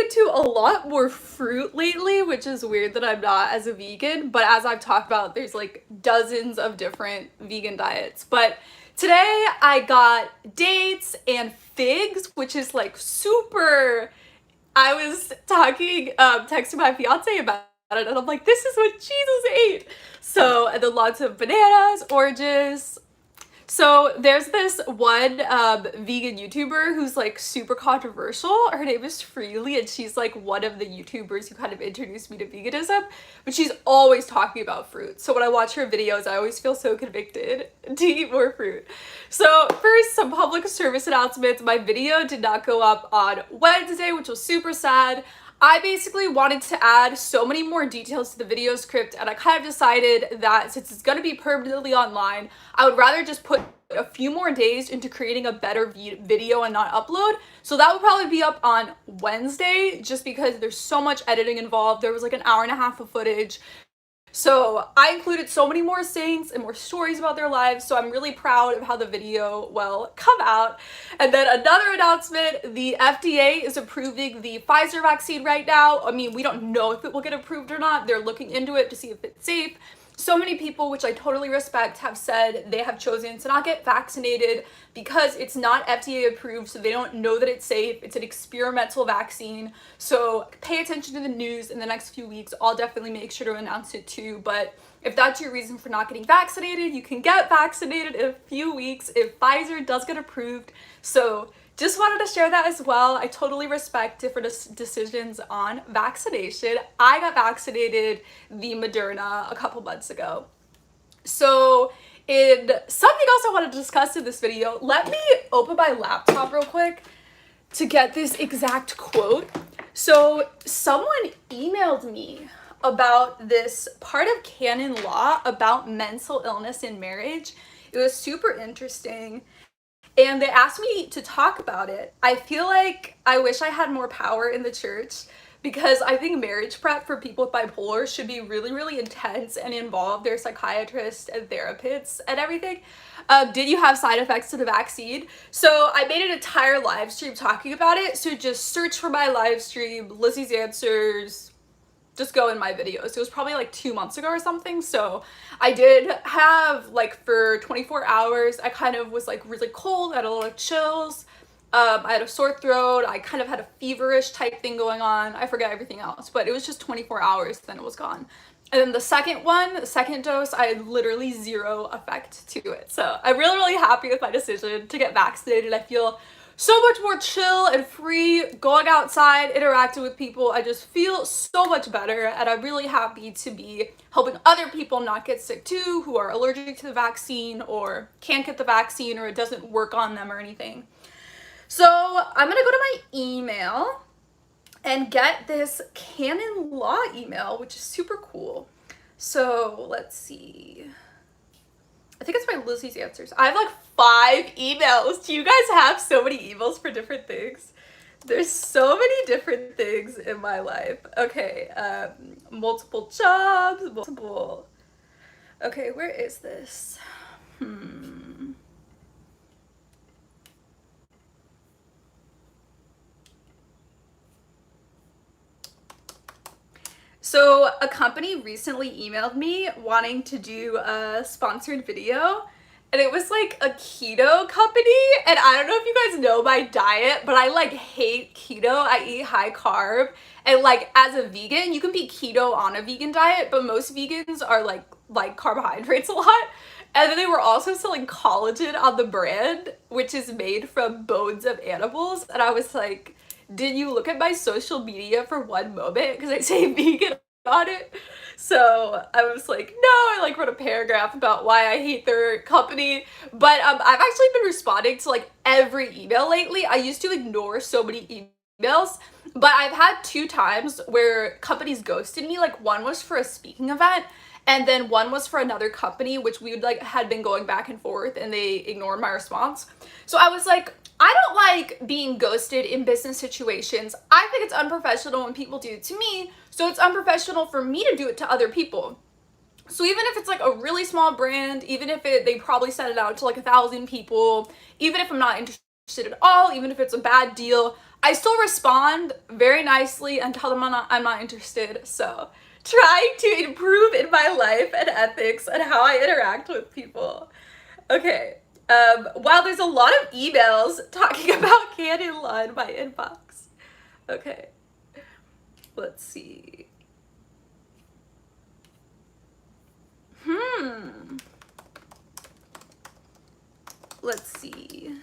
into a lot more fruit lately, which is weird that I'm not as a vegan, but as I've talked about, there's like dozens of different vegan diets. But today I got dates and figs, which is like super. I was texting my fiance about it, and I'm like, this is what Jesus ate. So, and then lots of bananas, oranges. So there's this one vegan YouTuber who's like super controversial. Her name is Freely, and she's like one of the YouTubers who kind of introduced me to veganism, but she's always talking about fruit. So when I watch her videos, I always feel so convicted to eat more fruit. So first, some public service announcements. My video did not go up on Wednesday, which was super sad. I basically wanted to add so many more details to the video script, and I kind of decided that since it's going to be permanently online, I would rather just put a few more days into creating a better video and not upload. So that will probably be up on Wednesday, just because there's so much editing involved. There was like an hour and a half of footage. So I included so many more sayings and more stories about their lives, so I'm really proud of how the video will come out. And then another announcement, the FDA is approving the Pfizer vaccine right now. I mean, we don't know if it will get approved or not. They're looking into it to see if it's safe. So many people, which I totally respect, have said they have chosen to not get vaccinated because it's not FDA approved, so they don't know that it's safe. It's an experimental vaccine. So pay attention to the news in the next few weeks. I'll definitely make sure to announce it too. But if that's your reason for not getting vaccinated, you can get vaccinated in a few weeks if Pfizer does get approved. So just wanted to share that as well. I totally respect different decisions on vaccination. I got vaccinated the Moderna a couple months ago. So in something else I wanted to discuss in this video, let me open my laptop real quick to get this exact quote. So someone emailed me about this part of Canon Law about mental illness in marriage. It was super interesting. And they asked me to talk about it. I feel like I wish I had more power in the church, because I think marriage prep for people with bipolar should be really, really intense and involve their psychiatrists and therapists and everything. Did you have side effects to the vaccine? So I made an entire live stream talking about it. So just search for my live stream, Lizzie's Answers. Just go in my videos. It was probably like 2 months ago or something. So I did have like for 24 hours, I kind of was like really cold, I had a lot of chills. I had a sore throat. I kind of had a feverish type thing going on. I forget everything else, but it was just 24 hours, then it was gone. And then the second dose, I had literally zero effect to it. So I'm really, really happy with my decision to get vaccinated. I feel so much more chill and free going outside, interacting with people. I just feel so much better, and I'm really happy to be helping other people not get sick too, who are allergic to the vaccine or can't get the vaccine or it doesn't work on them or anything. So I'm gonna go to my email and get this Canon Law email, which is super cool. So let's see. I think it's by Lizzie's Answers. I have like 5 emails. Do you guys have so many emails for different things? There's so many different things in my life. Okay, multiple jobs, multiple. Okay, where is this? So a company recently emailed me wanting to do a sponsored video, and it was like a keto company, and I don't know if you guys know my diet, but I like hate keto. I eat high carb, and like as a vegan, you can be keto on a vegan diet, but most vegans are like carbohydrates a lot. And then they were also selling collagen on the brand, which is made from bones of animals, and I was like, did you look at my social media for one moment? Because I say vegan on it. So I was like, no, I like wrote a paragraph about why I hate their company. But I've actually been responding to like every email lately. I used to ignore so many emails, but I've had 2 times where companies ghosted me. Like one was for a speaking event, and then one was for another company, which we like had been going back and forth, and they ignored my response. So I was like, I don't like being ghosted in business situations. I think it's unprofessional when people do it to me, so it's unprofessional for me to do it to other people. So even if it's like a really small brand, even if they probably sent it out to like 1,000 people, even if I'm not interested interested at all, even if it's a bad deal. I still respond very nicely and tell them I'm not interested. So trying to improve in my life and ethics and how I interact with people. Okay. Wow, there's a lot of emails talking about Canon Law in my inbox. Okay. Let's see. Let's see.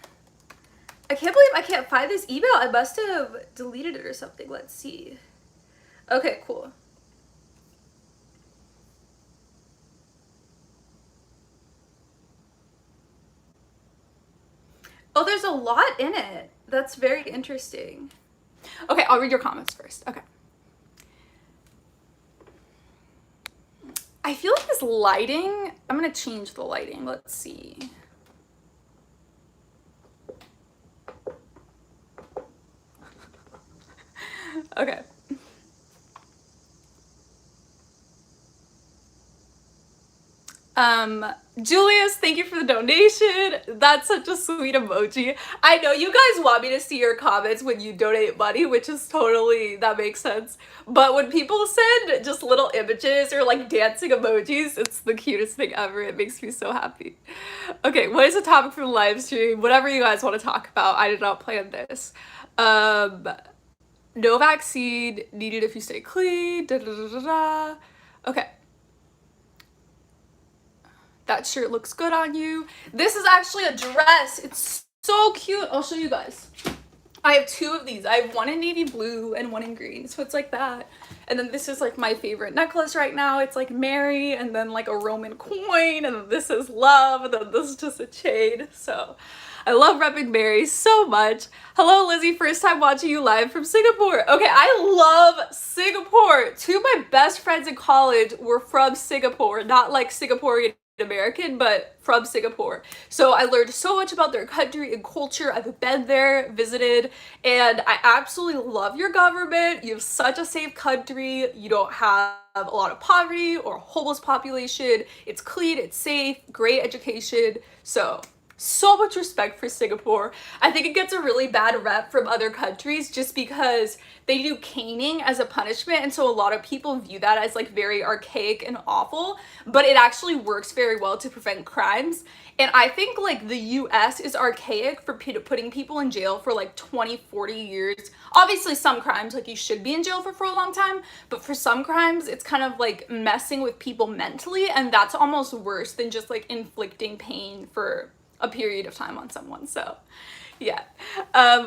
I can't believe I can't find this email. I must have deleted it or something. Let's see. Okay, cool. Oh, there's a lot in it. That's very interesting. Okay, I'll read your comments first. Okay. I feel like this lighting, I'm gonna change the lighting. Let's see. Okay. Julius, thank you for the donation. That's such a sweet emoji. I know you guys want me to see your comments when you donate money, which is totally, that makes sense. But when people send just little images or like dancing emojis, it's the cutest thing ever. It makes me so happy. Okay, what is the topic for the live stream? Whatever you guys want to talk about. I did not plan this. No vaccine needed if you stay clean. Da, da, da, da, da. Okay. That shirt looks good on you. This is actually a dress. It's so cute. I'll show you guys. I have two of these. I have one in navy blue and one in green. So it's like that. And then this is like my favorite necklace right now. It's like Mary and then like a Roman coin. And then this is love. And then this is just a chain. So I love repping Mary so much. Hello, Lizzie. First time watching you live from Singapore. Okay, I love Singapore. Two of my best friends in college were from Singapore. Not like Singaporean American, but from Singapore. So I learned so much about their country and culture. I've been there, visited, and I absolutely love your government. You have such a safe country. You don't have a lot of poverty or homeless population. It's clean, it's safe, great education. So much respect for Singapore. I think it gets a really bad rep from other countries just because they do caning as a punishment, and so a lot of people view that as like very archaic and awful, but it actually works very well to prevent crimes. And I think like the US is archaic for putting people in jail for like 20-40 years. Obviously some crimes like you should be in jail for a long time, but for some crimes it's kind of like messing with people mentally, and that's almost worse than just like inflicting pain for a period of time on someone. So yeah.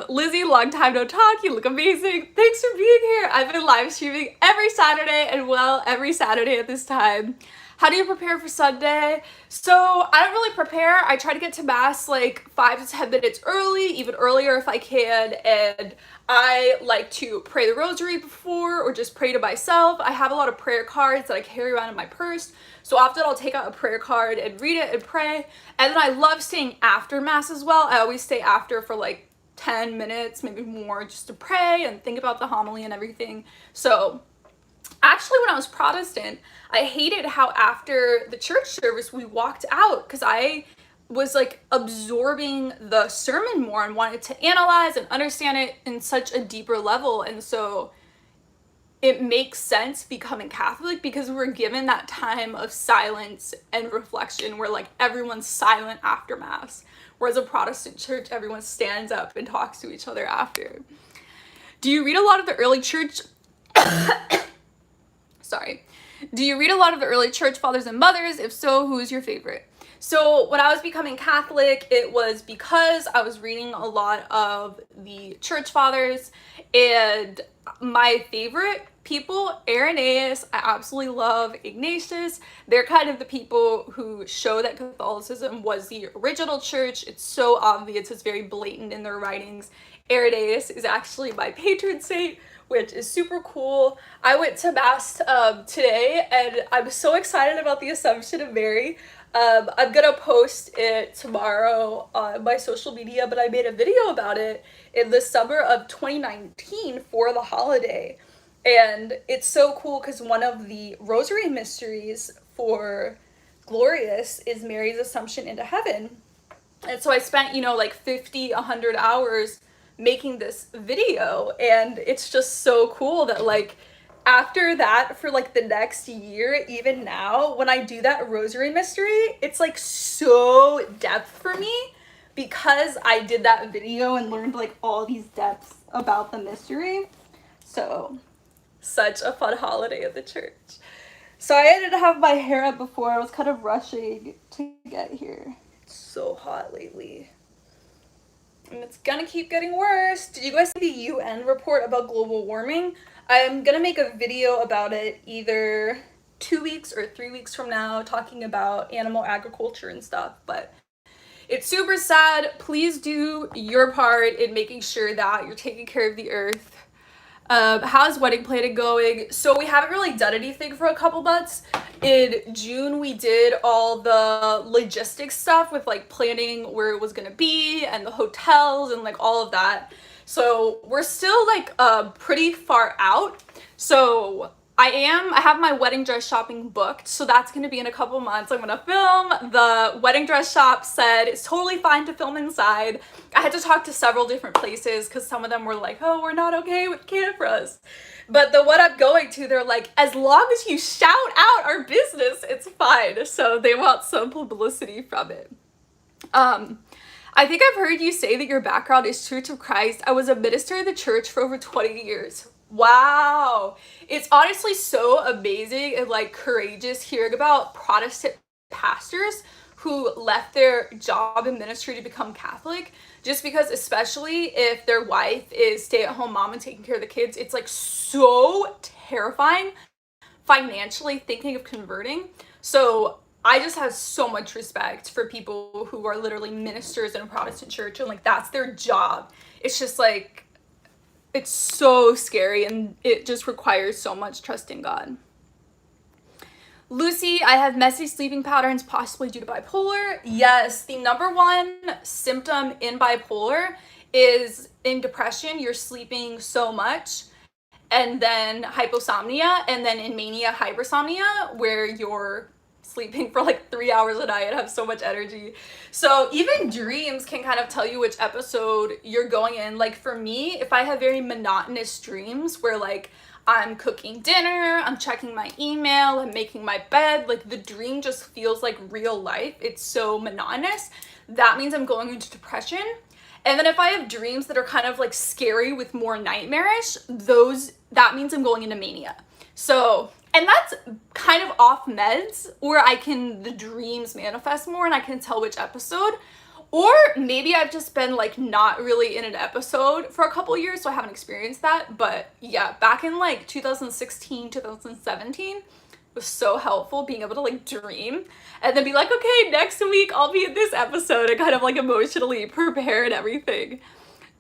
Lizzie, long time no talk. You look amazing. Thanks for being here. I've been live streaming every Saturday, and well, every Saturday at this time. How do you prepare for Sunday? So I don't really prepare. I try to get to mass like 5 to 10 minutes early, even earlier if I can, and I like to pray the rosary before or just pray to myself. I have a lot of prayer cards that I carry around in my purse, so often I'll take out a prayer card and read it and pray. And then I love staying after mass as well. I always stay after for like 10 minutes, maybe more, just to pray and think about the homily and everything. So actually, when I was Protestant, I hated how after the church service we walked out because I was like absorbing the sermon more and wanted to analyze and understand it in such a deeper level. And so it makes sense becoming Catholic because we're given that time of silence and reflection where like everyone's silent after mass. Whereas a Protestant church, everyone stands up and talks to each other after. Do you read a lot of the early church? Sorry. Do you read a lot of the early church fathers and mothers? If so, who is your favorite? So when I was becoming Catholic, it was because I was reading a lot of the church fathers, and my favorite people, Irenaeus, I absolutely love Ignatius. They're kind of the people who show that Catholicism was the original church. It's so obvious, it's very blatant in their writings. Irenaeus is actually my patron saint, which is super cool. I went to mass today, and I'm so excited about the Assumption of Mary. I'm gonna post it tomorrow on my social media, but I made a video about it in the summer of 2019 for the holiday. And it's so cool because one of the rosary mysteries for Glorious is Mary's Assumption into heaven. And so I spent, you know, like 50, 100 hours making this video, and it's just so cool that like after that, for like the next year, even now, when I do that rosary mystery, it's like so depth for me because I did that video and learned like all these depths about the mystery. So such a fun holiday at the church. So I didn't have my hair up before. I was kind of rushing to get here. It's so hot lately. And it's gonna keep getting worse. Did you guys see the UN report about global warming? I'm gonna make a video about it either 2 weeks or 3 weeks from now, talking about animal agriculture and stuff, but it's super sad. Please do your part in making sure that you're taking care of the earth. How's wedding planning going? So we haven't really done anything for a couple months. In June, we did all the logistics stuff with like planning where it was gonna be and the hotels and like all of that. So we're still like pretty far out. So I have my wedding dress shopping booked, so that's gonna be in a couple months. I'm gonna film. The wedding dress shop said it's totally fine to film inside. I had to talk to several different places because some of them were like, oh, we're not okay with cameras. But the one I'm going to, they're like, as long as you shout out our business, it's fine. So they want some publicity from it. I think I've heard you say that your background is Church of Christ. I was a minister in the church for over 20 years. Wow. It's honestly so amazing and like courageous hearing about Protestant pastors who left their job in ministry to become Catholic, just because especially if their wife is stay-at-home mom and taking care of the kids, it's like so terrifying financially thinking of converting. So I just have so much respect for people who are literally ministers in a Protestant church and like that's their job. It's just like, it's so scary and it just requires so much trust in God. Lucy, I have messy sleeping patterns, possibly due to bipolar. Yes, the number one symptom in bipolar is in depression, you're sleeping so much, and then hyposomnia, and then in mania, hypersomnia, where you're sleeping for like 3 hours a night and have so much energy. So even dreams can kind of tell you which episode you're going in. Like for me, if I have very monotonous dreams where like I'm cooking dinner, I'm checking my email, I'm making my bed, like the dream just feels like real life. It's so monotonous. That means I'm going into depression. And then if I have dreams that are kind of like scary with more nightmarish, that means I'm going into mania. So, and that's kind of off meds, or the dreams manifest more and I can tell which episode. Or maybe I've just been like not really in an episode for a couple years, so I haven't experienced that. But yeah, back in like 2016, 2017, it was so helpful being able to like dream and then be like, okay, next week I'll be in this episode and kind of like emotionally prepare and everything.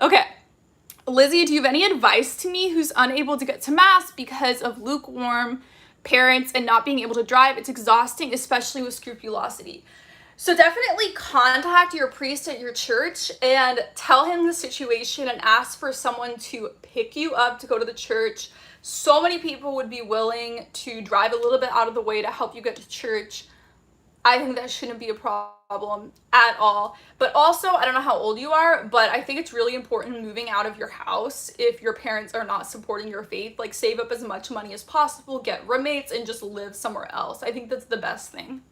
Okay. Lizzie, do you have any advice to me who's unable to get to mass because of lukewarm parents and not being able to drive? It's exhausting, especially with scrupulosity. So definitely contact your priest at your church and tell him the situation and ask for someone to pick you up to go to the church. So many people would be willing to drive a little bit out of the way to help you get to church. I think that shouldn't be a problem at all. But also, I don't know how old you are, but I think it's really important moving out of your house if your parents are not supporting your faith. Like save up as much money as possible, get roommates, and just live somewhere else. I think that's the best thing.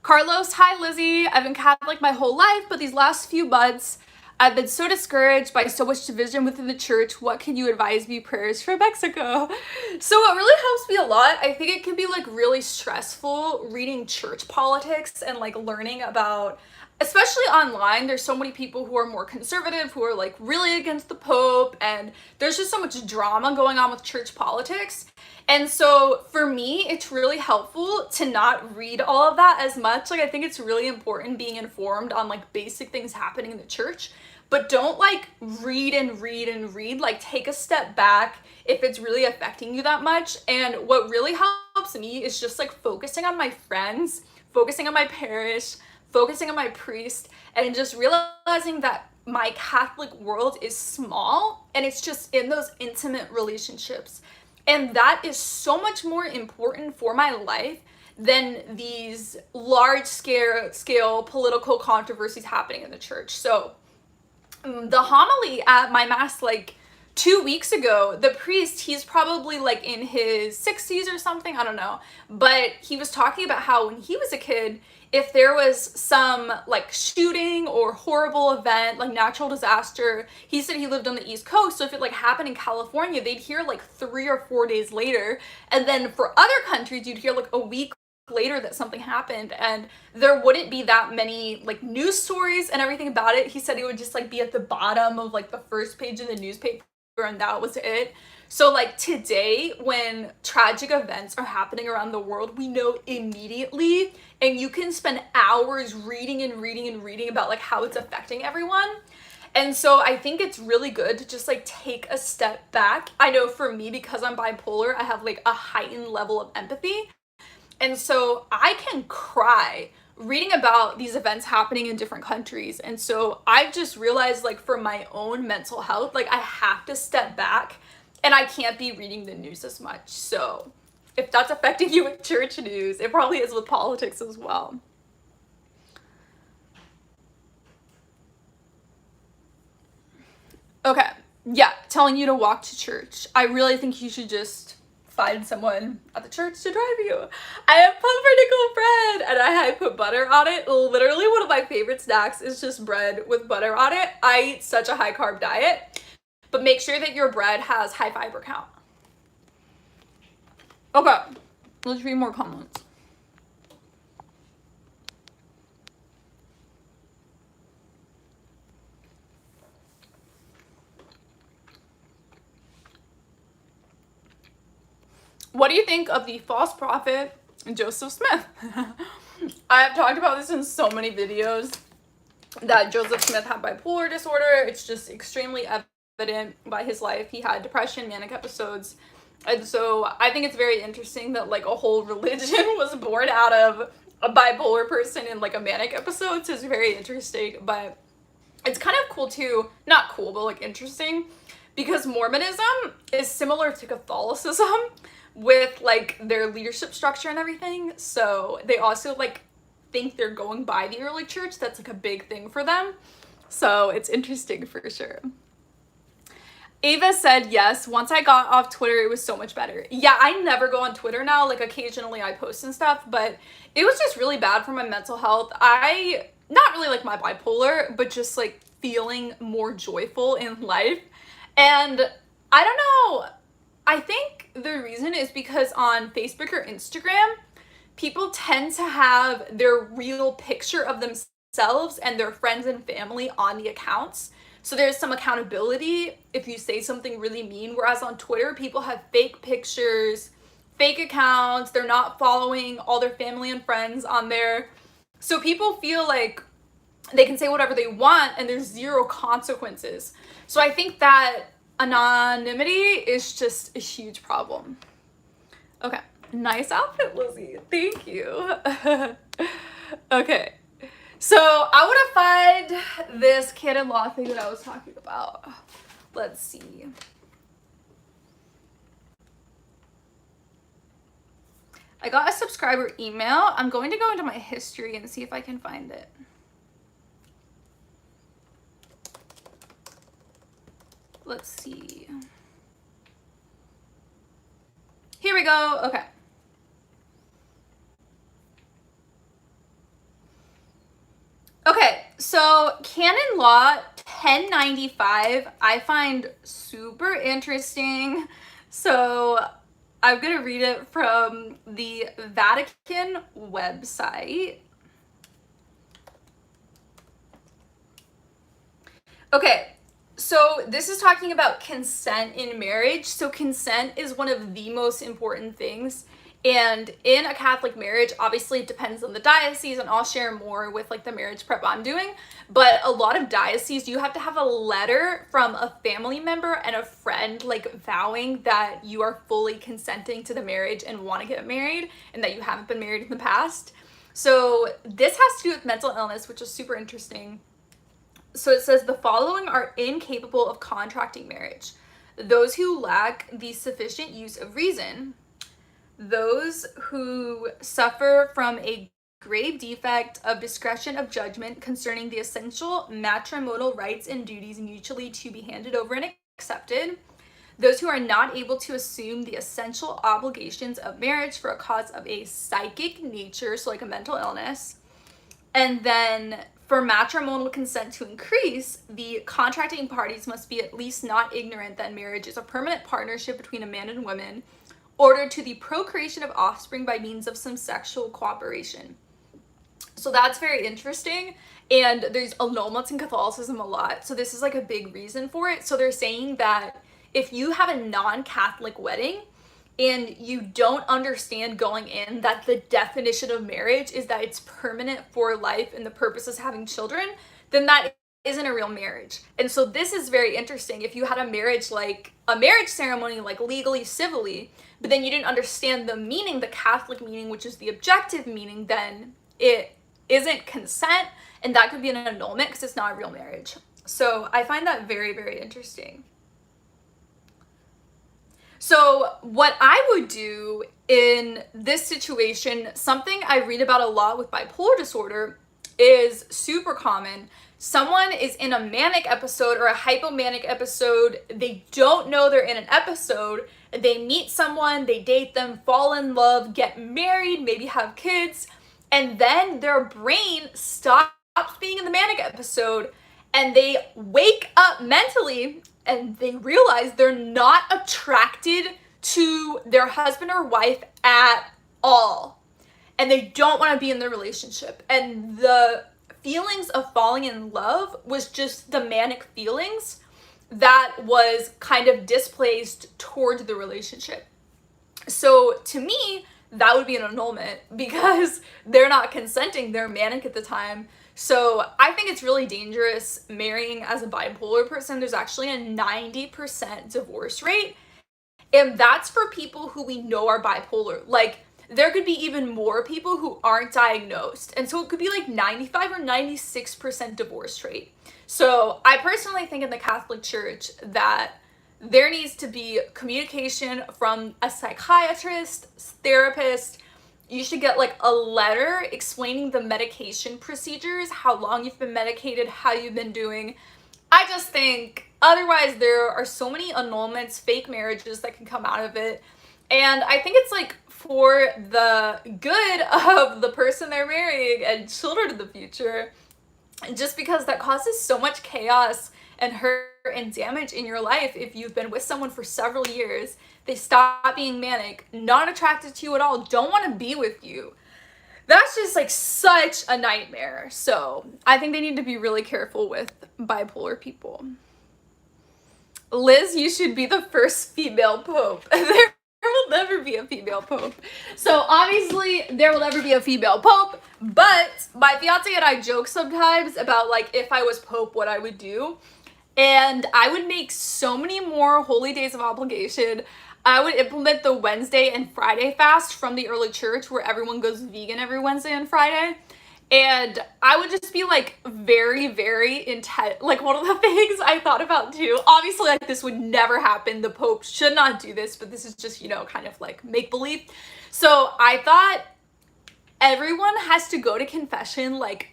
Carlos, hi Lizzie. I've been Catholic my whole life, but these last few months, I've been so discouraged by so much division within the church. What can you advise me? Prayers for Mexico. So what really helps me a lot, I think it can be like really stressful reading church politics and like learning about, especially online, there's so many people who are more conservative, who are like really against the Pope, and there's just so much drama going on with church politics. And so for me, it's really helpful to not read all of that as much. Like I think it's really important being informed on like basic things happening in the church, but don't like read and read and read. Like take a step back if it's really affecting you that much. And what really helps me is just like focusing on my friends, focusing on my parish, focusing on my priest, and just realizing that my Catholic world is small and it's just in those intimate relationships. And that is so much more important for my life than these large scale political controversies happening in the church. So the homily at my mass like 2 weeks ago, the priest, he's probably like in his 60s or something, I don't know, but he was talking about how when he was a kid, if there was some like shooting or horrible event, like natural disaster, he said he lived on the East Coast, so if it like happened in California, they'd hear like 3 or 4 days later, and then for other countries, you'd hear like a week later that something happened, and there wouldn't be that many like news stories and everything about it. He said it would just like be at the bottom of like the first page of the newspaper, and that was it. So like today, when tragic events are happening around the world, we know immediately, and you can spend hours reading and reading and reading about like how it's affecting everyone. And so I think it's really good to just like take a step back. I know for me, because I'm bipolar, I have like a heightened level of empathy. And so I can cry reading about these events happening in different countries. And so I've just realized, like, for my own mental health, like, I have to step back and I can't be reading the news as much. So if that's affecting you with church news, it probably is with politics as well. Okay, yeah, telling you to walk to church. I really think you should just find someone at the church to drive you. I have pumpernickel bread and I put butter on it. Literally one of my favorite snacks is just bread with butter on it. I eat such a high carb diet, but make sure that your bread has high fiber count. Okay, let's read more comments. What do you think of the false prophet Joseph Smith? I have talked about this in so many videos that Joseph Smith had bipolar disorder. It's just extremely evident by his life. He had depression, manic episodes. And so I think it's very interesting that like a whole religion was born out of a bipolar person in like a manic episode. So it's very interesting, but it's kind of cool too. Not cool, but like interesting, because Mormonism is similar to Catholicism with like their leadership structure and everything. So they also like think they're going by the early church. That's like a big thing for them. So it's interesting for sure. Ava said, yes, once I got off Twitter, it was so much better. Yeah, I never go on Twitter now. Like occasionally I post and stuff, but it was just really bad for my mental health. Not really like my bipolar, but just like feeling more joyful in life. And I don't know, I think the reason is because on Facebook or Instagram, people tend to have their real picture of themselves and their friends and family on the accounts. So there's some accountability if you say something really mean, whereas on Twitter, people have fake pictures, fake accounts, they're not following all their family and friends on there. So people feel like they can say whatever they want and there's zero consequences. So I think that anonymity is just a huge problem. Okay, nice outfit, Lizzie. Thank you. Okay, so I want to find this Canon Law thing that I was talking about. Let's see. I got a subscriber email. I'm going to go into my history and see if I can find it. Let's see. Here we go. Okay. Okay, so Canon Law 1095, I find super interesting. So I'm going to read it from the Vatican website. Okay. So this is talking about consent in marriage. So consent is one of the most important things. And in a Catholic marriage, obviously it depends on the diocese, and I'll share more with like the marriage prep I'm doing. But a lot of dioceses, you have to have a letter from a family member and a friend like vowing that you are fully consenting to the marriage and want to get married and that you haven't been married in the past. So this has to do with mental illness, which is super interesting. So it says the following are incapable of contracting marriage: those who lack the sufficient use of reason, those who suffer from a grave defect of discretion of judgment concerning the essential matrimonial rights and duties mutually to be handed over and accepted, those who are not able to assume the essential obligations of marriage for a cause of a psychic nature, so like a mental illness, and then for matrimonial consent to increase, the contracting parties must be at least not ignorant that marriage is a permanent partnership between a man and woman, ordered to the procreation of offspring by means of some sexual cooperation. So that's very interesting, and there's annulments in Catholicism a lot, so this is like a big reason for it. So they're saying that if you have a non-Catholic wedding and you don't understand going in that the definition of marriage is that it's permanent for life and the purpose is having children, then that isn't a real marriage. And so this is very interesting. If you had a marriage, like a marriage ceremony, like legally, civilly, but then you didn't understand the meaning, the Catholic meaning, which is the objective meaning, then it isn't consent, and that could be an annulment because it's not a real marriage. So I find that very, very interesting. So what I would do in this situation, something I read about a lot with bipolar disorder, is super common. Someone is in a manic episode or a hypomanic episode. They don't know they're in an episode. They meet someone, they date them, fall in love, get married, maybe have kids, and then their brain stops being in the manic episode and they wake up mentally and they realize they're not attracted to their husband or wife at all. And they don't want to be in the relationship. And the feelings of falling in love was just the manic feelings that was kind of displaced toward the relationship. So to me, that would be an annulment because they're not consenting, they're manic at the time. So I think it's really dangerous marrying as a bipolar person. There's actually a 90% divorce rate, and that's for people who we know are bipolar. Like, there could be even more people who aren't diagnosed, and so it could be like 95 or 96% divorce rate. So I personally think in the Catholic Church that there needs to be communication from a psychiatrist, therapist. You should get like a letter explaining the medication procedures, how long you've been medicated, how you've been doing. I just think otherwise there are so many annulments, fake marriages that can come out of it. And I think it's like for the good of the person they're marrying and children in the future, just because that causes so much chaos and hurt and damage in your life. If you've been with someone for several years, they stop being manic, not attracted to you at all, don't want to be with you. That's just like such a nightmare. So I think they need to be really careful with bipolar people. Liz, you should be the first female pope. There will never be a female pope. So obviously there will never be a female pope, but my fiance and I joke sometimes about like if I was pope, what I would do. And I would make so many more holy days of obligation. I would implement the Wednesday and Friday fast from the early church where everyone goes vegan every Wednesday and Friday. And I would just be like very, very intense. Like one of the things I thought about too, obviously like this would never happen. The Pope should not do this, but this is just, you know, kind of like make believe. So I thought everyone has to go to confession like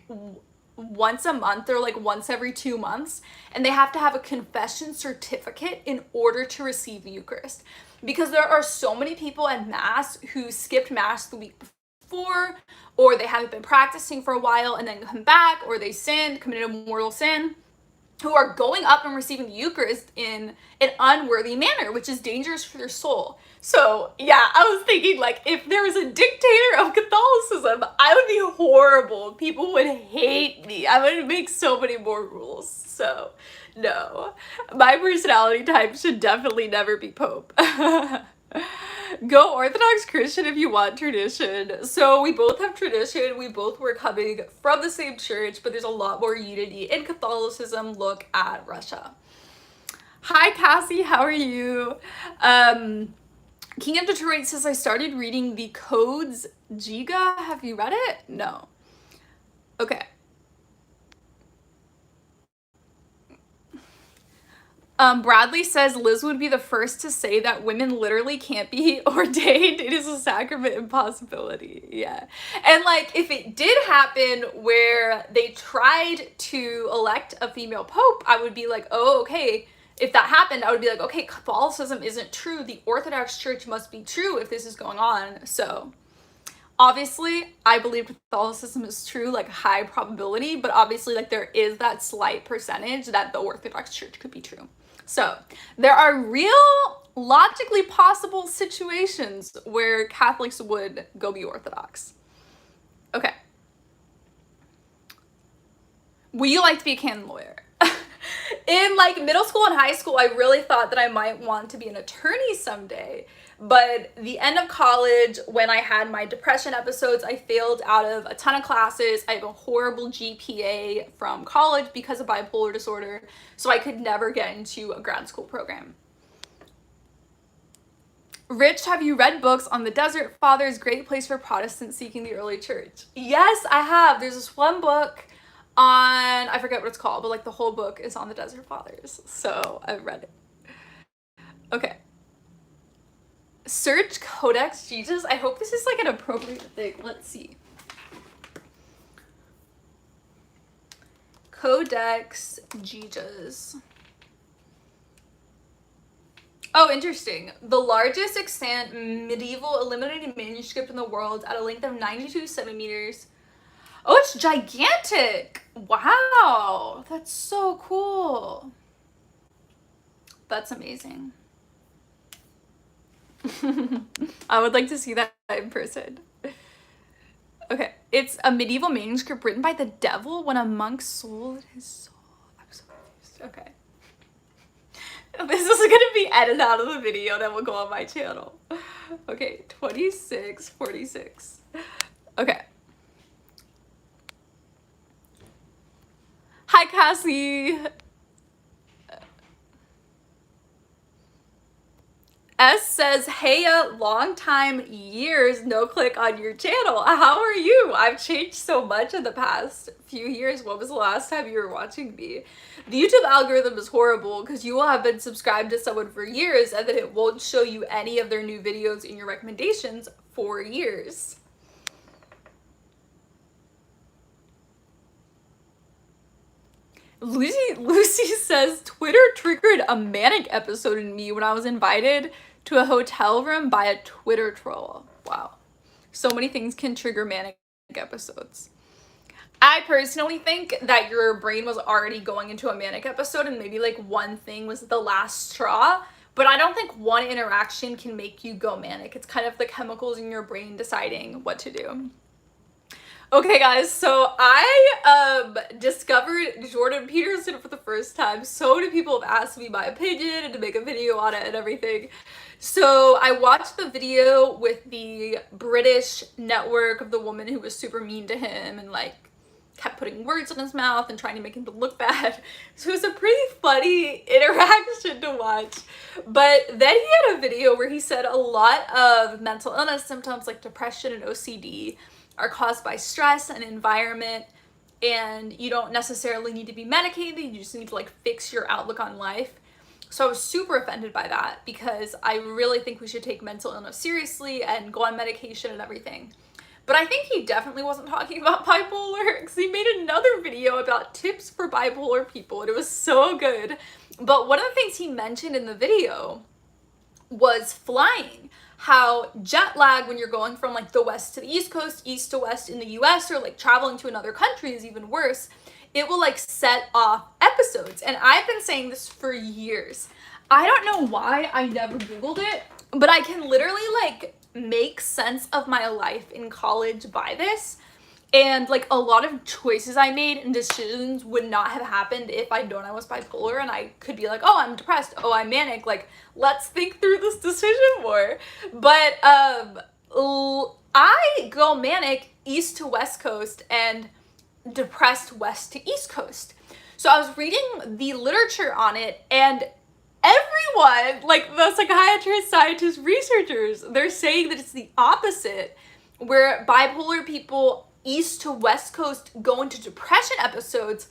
once a month or like once every 2 months, and they have to have a confession certificate in order to receive the Eucharist, because there are so many people at Mass who skipped Mass the week before, or they haven't been practicing for a while and then come back, or they sinned, committed a mortal sin, who are going up and receiving the Eucharist in an unworthy manner, which is dangerous for their soul. So yeah, I was thinking like if there was a dictator of Catholicism, I would be horrible. People would hate me. I would make so many more rules. So no, my personality type should definitely never be Pope. Go Orthodox Christian if you want tradition. So we both have tradition. We both were coming from the same church, but there's a lot more unity in Catholicism. Look at Russia. Hi Cassie, how are you? King of Detroit says I started reading the Codes Giga. Have you read it? No. Okay. Bradley says Liz would be the first to say that women literally can't be ordained. It is a sacrament impossibility. Yeah. And like, if it did happen where they tried to elect a female pope, I would be like, oh, okay. If that happened, I would be like, okay, Catholicism isn't true. The Orthodox Church must be true if this is going on. So obviously, I believe Catholicism is true, like high probability, but obviously like there is that slight percentage that the Orthodox Church could be true. So there are real logically possible situations where Catholics would go be Orthodox. Okay. Would you like to be a canon lawyer? In like middle school and high school, I really thought that I might want to be an attorney someday. But the end of college, when I had my depression episodes, I failed out of a ton of classes. I have a horrible GPA from college because of bipolar disorder, so I could never get into a grad school program. Rich, have you read books on the Desert Fathers? Great place for Protestants seeking the early church. Yes, I have. There's this one book on, I forget what it's called, but like the whole book is on the Desert Fathers, so I've read it. Okay. Search Codex Jesus. I hope this is like an appropriate thing. Let's see. Codex Jesus. Oh, interesting. The largest extant medieval illuminated manuscript in the world at a length of 92 centimeters. Oh, it's gigantic. Wow. That's so cool. That's amazing. I would like to see that in person. Okay, it's a medieval manuscript written by the devil when a monk sold his soul. I'm so confused. Okay. This is gonna be edited out of the video that will go on my channel. Okay, 2646. Okay. Hi, Cassie. S says, hey, long time, years, no click on your channel. How are you? I've changed so much in the past few years. What was the last time you were watching me? The YouTube algorithm is horrible because you will have been subscribed to someone for years and then it won't show you any of their new videos in your recommendations for years. Lucy says, Twitter triggered a manic episode in me when I was invited to a hotel room by a Twitter troll. Wow. So many things can trigger manic episodes. I personally think that your brain was already going into a manic episode and maybe like one thing was the last straw, but I don't think one interaction can make you go manic. It's kind of the chemicals in your brain deciding what to do. Okay guys, so I discovered Jordan Peterson for the first time. So many people have asked me my opinion and to make a video on it and everything. So I watched the video with the British network of the woman who was super mean to him and like kept putting words in his mouth and trying to make him look bad. So it was a pretty funny interaction to watch. But then he had a video where he said a lot of mental illness symptoms like depression and OCD are caused by stress and environment, and you don't necessarily need to be medicated, you just need to like fix your outlook on life. So I was super offended by that because I really think we should take mental illness seriously and go on medication and everything. But I think he definitely wasn't talking about bipolar because he made another video about tips for bipolar people and it was so good. But one of the things he mentioned in the video was flying. How jet lag when you're going from like the west to the east coast, east to west in the US, or like traveling to another country is even worse. It will like set off episodes. And I've been saying this for years. I don't know why I never Googled it, but I can literally like make sense of my life in college by this. And like a lot of choices I made and decisions would not have happened if I'd known I was bipolar, and I could be like, oh, I'm depressed, oh, I'm manic, like let's think through this decision more. But I go manic east to west coast and depressed west to east coast. So I was reading the literature on it, and everyone, like the psychiatrists, scientists, researchers, they're saying that it's the opposite, where bipolar people east to west coast go into depression episodes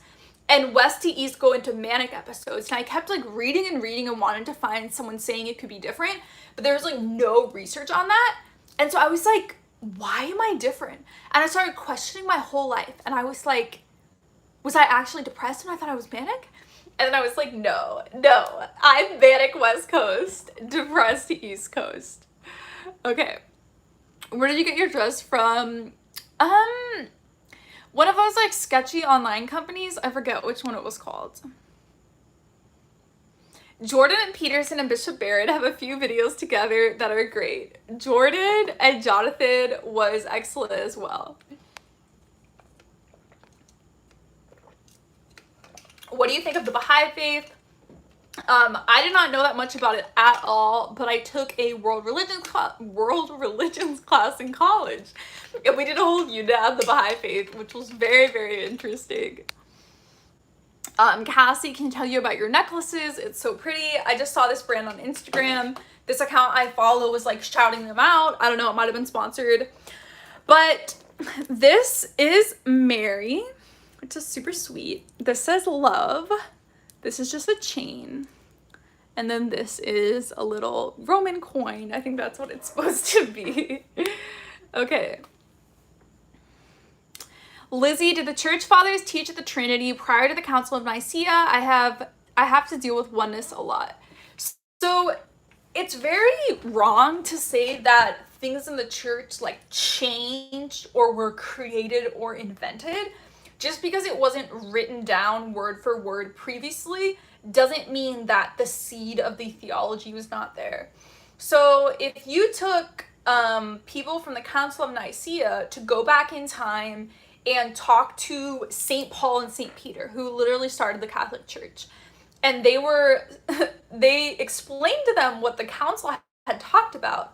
and west to east go into manic episodes. And I kept like reading and wanted to find someone saying it could be different, but there was like no research on that. And so I was like, why am I different? And I started questioning my whole life, and I was like, was I actually depressed when I thought I was manic? And then I was like, no, I'm manic West Coast, depressed East Coast. Okay, where did you get your dress from? One of those like sketchy online companies. I forget which one it was called. Jordan and Peterson and Bishop Barrett have a few videos together that are great. Jordan and Jonathan was excellent as well. What do you think of the Baha'i faith? I did not know that much about it at all, but I took a world religions class in college, and we did a whole unit on the Baha'i faith, which was very, very interesting. Cassie can tell you about your necklaces. It's so pretty. I just saw this brand on Instagram. This account I follow was like shouting them out. I don't know, it might have been sponsored. But this is Mary, which is super sweet. This says love. This is just a chain. And then this is a little Roman coin. I think that's what it's supposed to be. Okay. Lizzie, did the church fathers teach the Trinity prior to the Council of Nicaea? I have to deal with oneness a lot. So it's very wrong to say that things in the church like changed or were created or invented. Just because it wasn't written down word for word previously doesn't mean that the seed of the theology was not there. So if you took people from the Council of Nicaea to go back in time and talk to St. Paul and St. Peter, who literally started the Catholic Church, and they explained to them what the council had talked about,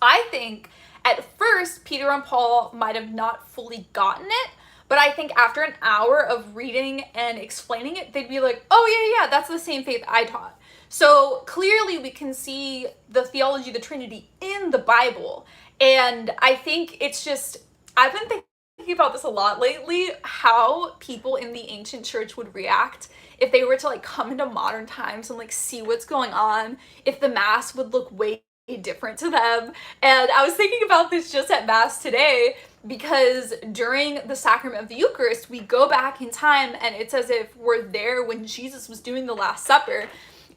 I think at first Peter and Paul might have not fully gotten it, but I think after an hour of reading and explaining it, they'd be like, oh yeah, that's the same faith I taught. So clearly we can see the theology of the Trinity in the Bible. And I think it's just, I've been thinking about this a lot lately, how people in the ancient church would react if they were to like come into modern times and like see what's going on, if the mass would look way different to them. And I was thinking about this just at mass today, because during the sacrament of the Eucharist, we go back in time and it's as if we're there when Jesus was doing the Last Supper.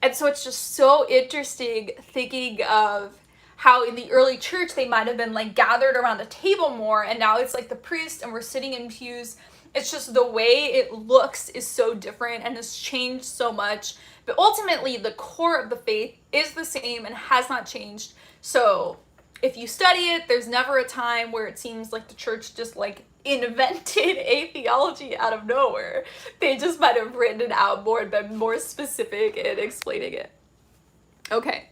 And so it's just so interesting thinking of how in the early church they might have been like gathered around a table more, and now it's like the priest and we're sitting in pews. It's just the way it looks is so different and has changed so much. But ultimately, the core of the faith is the same and has not changed. So if you study it, there's never a time where it seems like the church just like invented a theology out of nowhere. They just might have written it out more and been more specific in explaining it. Okay.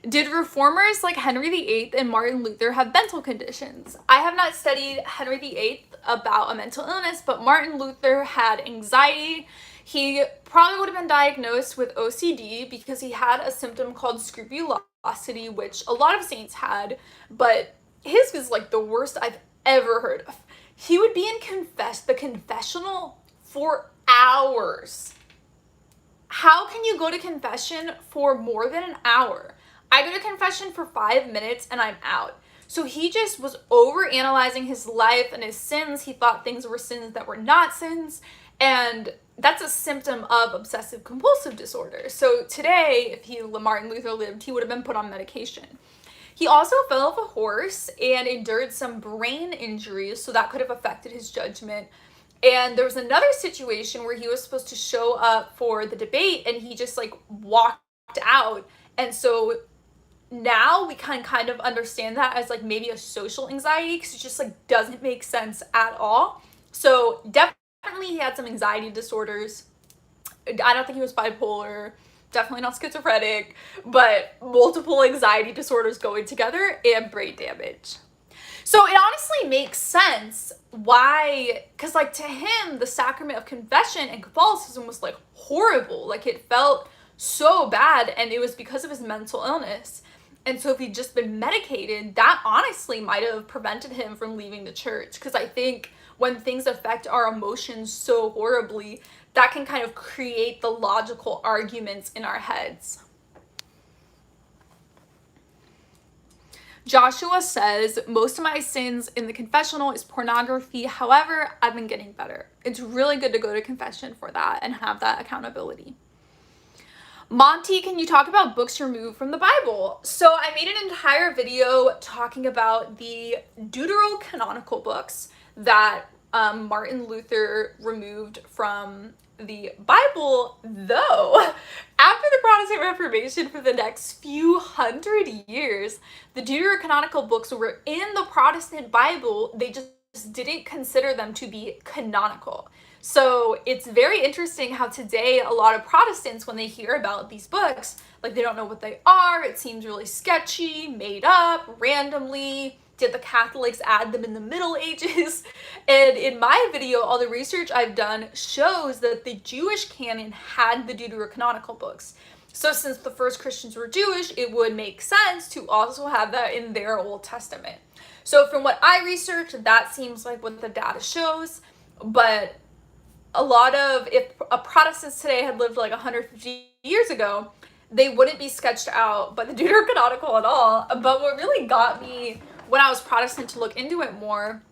Did reformers like Henry VIII and Martin Luther have mental conditions? I have not studied Henry VIII about a mental illness, but Martin Luther had anxiety. He probably would have been diagnosed with OCD because he had a symptom called scrupulosity, which a lot of saints had, but his was like the worst I've ever heard of. He would be in the confessional for hours. How can you go to confession for more than an hour? I go to confession for 5 minutes and I'm out. So he just was over analyzing his life and his sins. He thought things were sins that were not sins. And that's a symptom of obsessive compulsive disorder. So today, if Martin Luther lived, he would have been put on medication. He also fell off a horse and endured some brain injuries, so that could have affected his judgment. And there was another situation where he was supposed to show up for the debate and he just like walked out. And so now we can kind of understand that as like maybe a social anxiety, because it just like doesn't make sense at all. So definitely he had some anxiety disorders. I don't think he was bipolar, definitely not schizophrenic, but multiple anxiety disorders going together and brain damage. So it honestly makes sense why, because like to him, the sacrament of confession and Catholicism was like horrible. Like it felt so bad, and it was because of his mental illness. And so if he'd just been medicated, that honestly might have prevented him from leaving the church. Because I think when things affect our emotions so horribly, that can kind of create the logical arguments in our heads. Joshua says, most of my sins in the confessional is pornography. However, I've been getting better. It's really good to go to confession for that and have that accountability. Monty, can you talk about books removed from the Bible? So I made an entire video talking about the deuterocanonical books that Martin Luther removed from the Bible, though after the Protestant Reformation for the next few hundred years, the deuterocanonical books were in the Protestant Bible. They just didn't consider them to be canonical. So it's very interesting how today a lot of Protestants, when they hear about these books, like they don't know what they are, it seems really sketchy, made up, randomly. Did the Catholics add them in the Middle Ages? And in my video, all the research I've done shows that the Jewish canon had the deuterocanonical books. So since the first Christians were Jewish, it would make sense to also have that in their Old Testament. So from what I researched, that seems like what the data shows. But a lot of, if a Protestants today had lived like 150 years ago, they wouldn't be sketched out by the deuterocanonical at all. But what really got me when I was Protestant to look into it more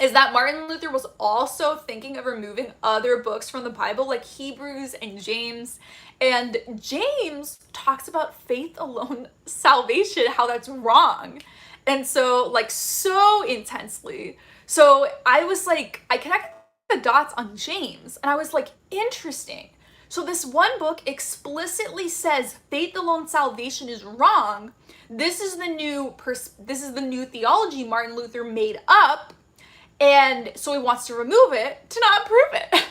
is that Martin Luther was also thinking of removing other books from the Bible, like Hebrews and James. And James talks about faith alone salvation, how that's wrong. And so, like, so intensely. So I was like, I connected the dots on James, and I was like, interesting. So this one book explicitly says faith alone salvation is wrong. This is the new theology Martin Luther made up, and so he wants to remove it to not prove it.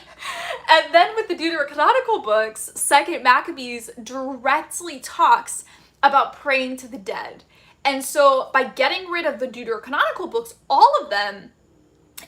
And then with the deuterocanonical books, 2 Maccabees directly talks about praying to the dead. And so by getting rid of the deuterocanonical books, all of them,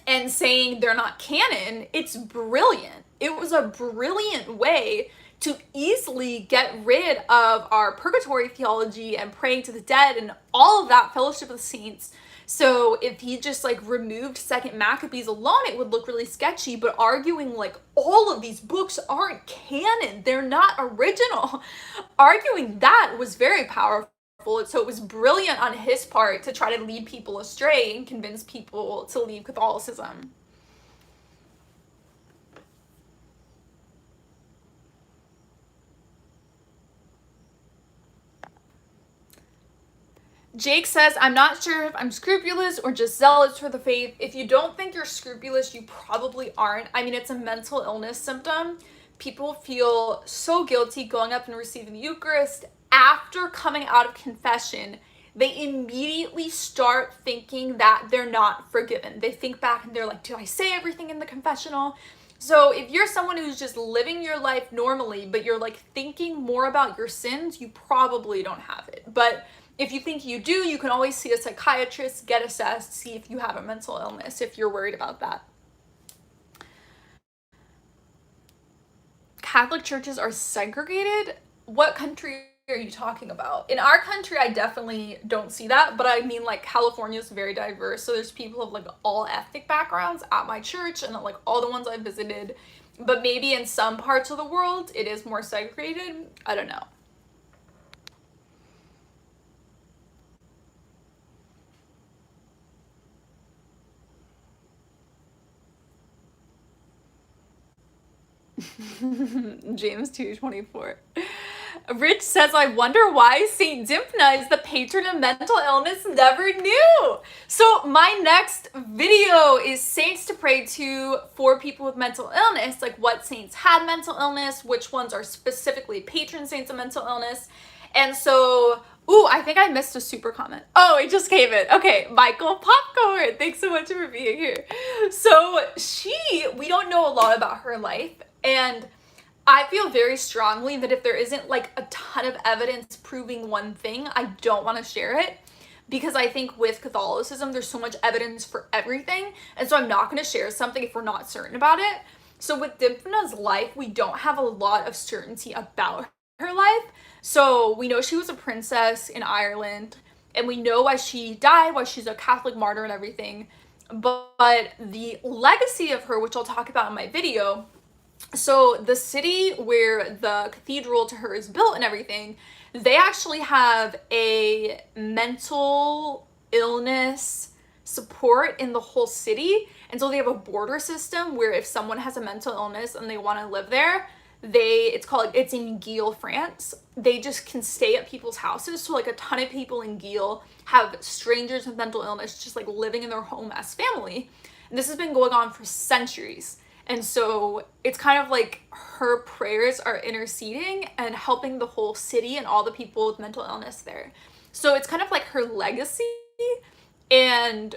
and saying they're not canon, it's brilliant. It was a brilliant way to easily get rid of our purgatory theology and praying to the dead and all of that, fellowship of the saints. So if he just like removed 2 Maccabees alone, it would look really sketchy, but arguing like all of these books aren't canon, they're not original, arguing that was very powerful. So it was brilliant on his part to try to lead people astray and convince people to leave Catholicism. Jake says, I'm not sure if I'm scrupulous or just zealous for the faith. If you don't think you're scrupulous, you probably aren't. I mean, it's a mental illness symptom. People feel so guilty going up and receiving the Eucharist. After coming out of confession, they immediately start thinking that they're not forgiven. They think back and they're like, did I say everything in the confessional? So if you're someone who's just living your life normally, but you're like thinking more about your sins, you probably don't have it. But if you think you do, you can always see a psychiatrist, get assessed, see if you have a mental illness, if you're worried about that. Catholic churches are segregated? What country are you talking about? In our country, I definitely don't see that, but I mean, like, California is very diverse, so there's people of like all ethnic backgrounds at my church and like all the ones I visited, but maybe in some parts of the world it is more segregated. I don't know. James 2:24. Rich says, I wonder why Saint Dymphna is the patron of mental illness. Never knew. So my next video is saints to pray to for people with mental illness, like what saints had mental illness, which ones are specifically patron saints of mental illness. And so, ooh, I think I missed a super comment. Oh, it just came in. Okay, Michael Popcorn, thanks so much for being here. So we don't know a lot about her life, and I feel very strongly that if there isn't like a ton of evidence proving one thing, I don't want to share it, because I think with Catholicism, there's so much evidence for everything. And so I'm not going to share something if we're not certain about it. So with Dymphna's life, we don't have a lot of certainty about her life. So we know she was a princess in Ireland, and we know why she died, why she's a Catholic martyr and everything. but the legacy of her, which I'll talk about in my video. So the city where the cathedral to her is built and everything, they actually have a mental illness support in the whole city. And so they have a border system where if someone has a mental illness and they want to live there, it's in Gille, France. They just can stay at people's houses. So like a ton of people in Gille have strangers with mental illness just like living in their home as family. And this has been going on for centuries. And so it's kind of like her prayers are interceding and helping the whole city and all the people with mental illness there. So it's kind of like her legacy and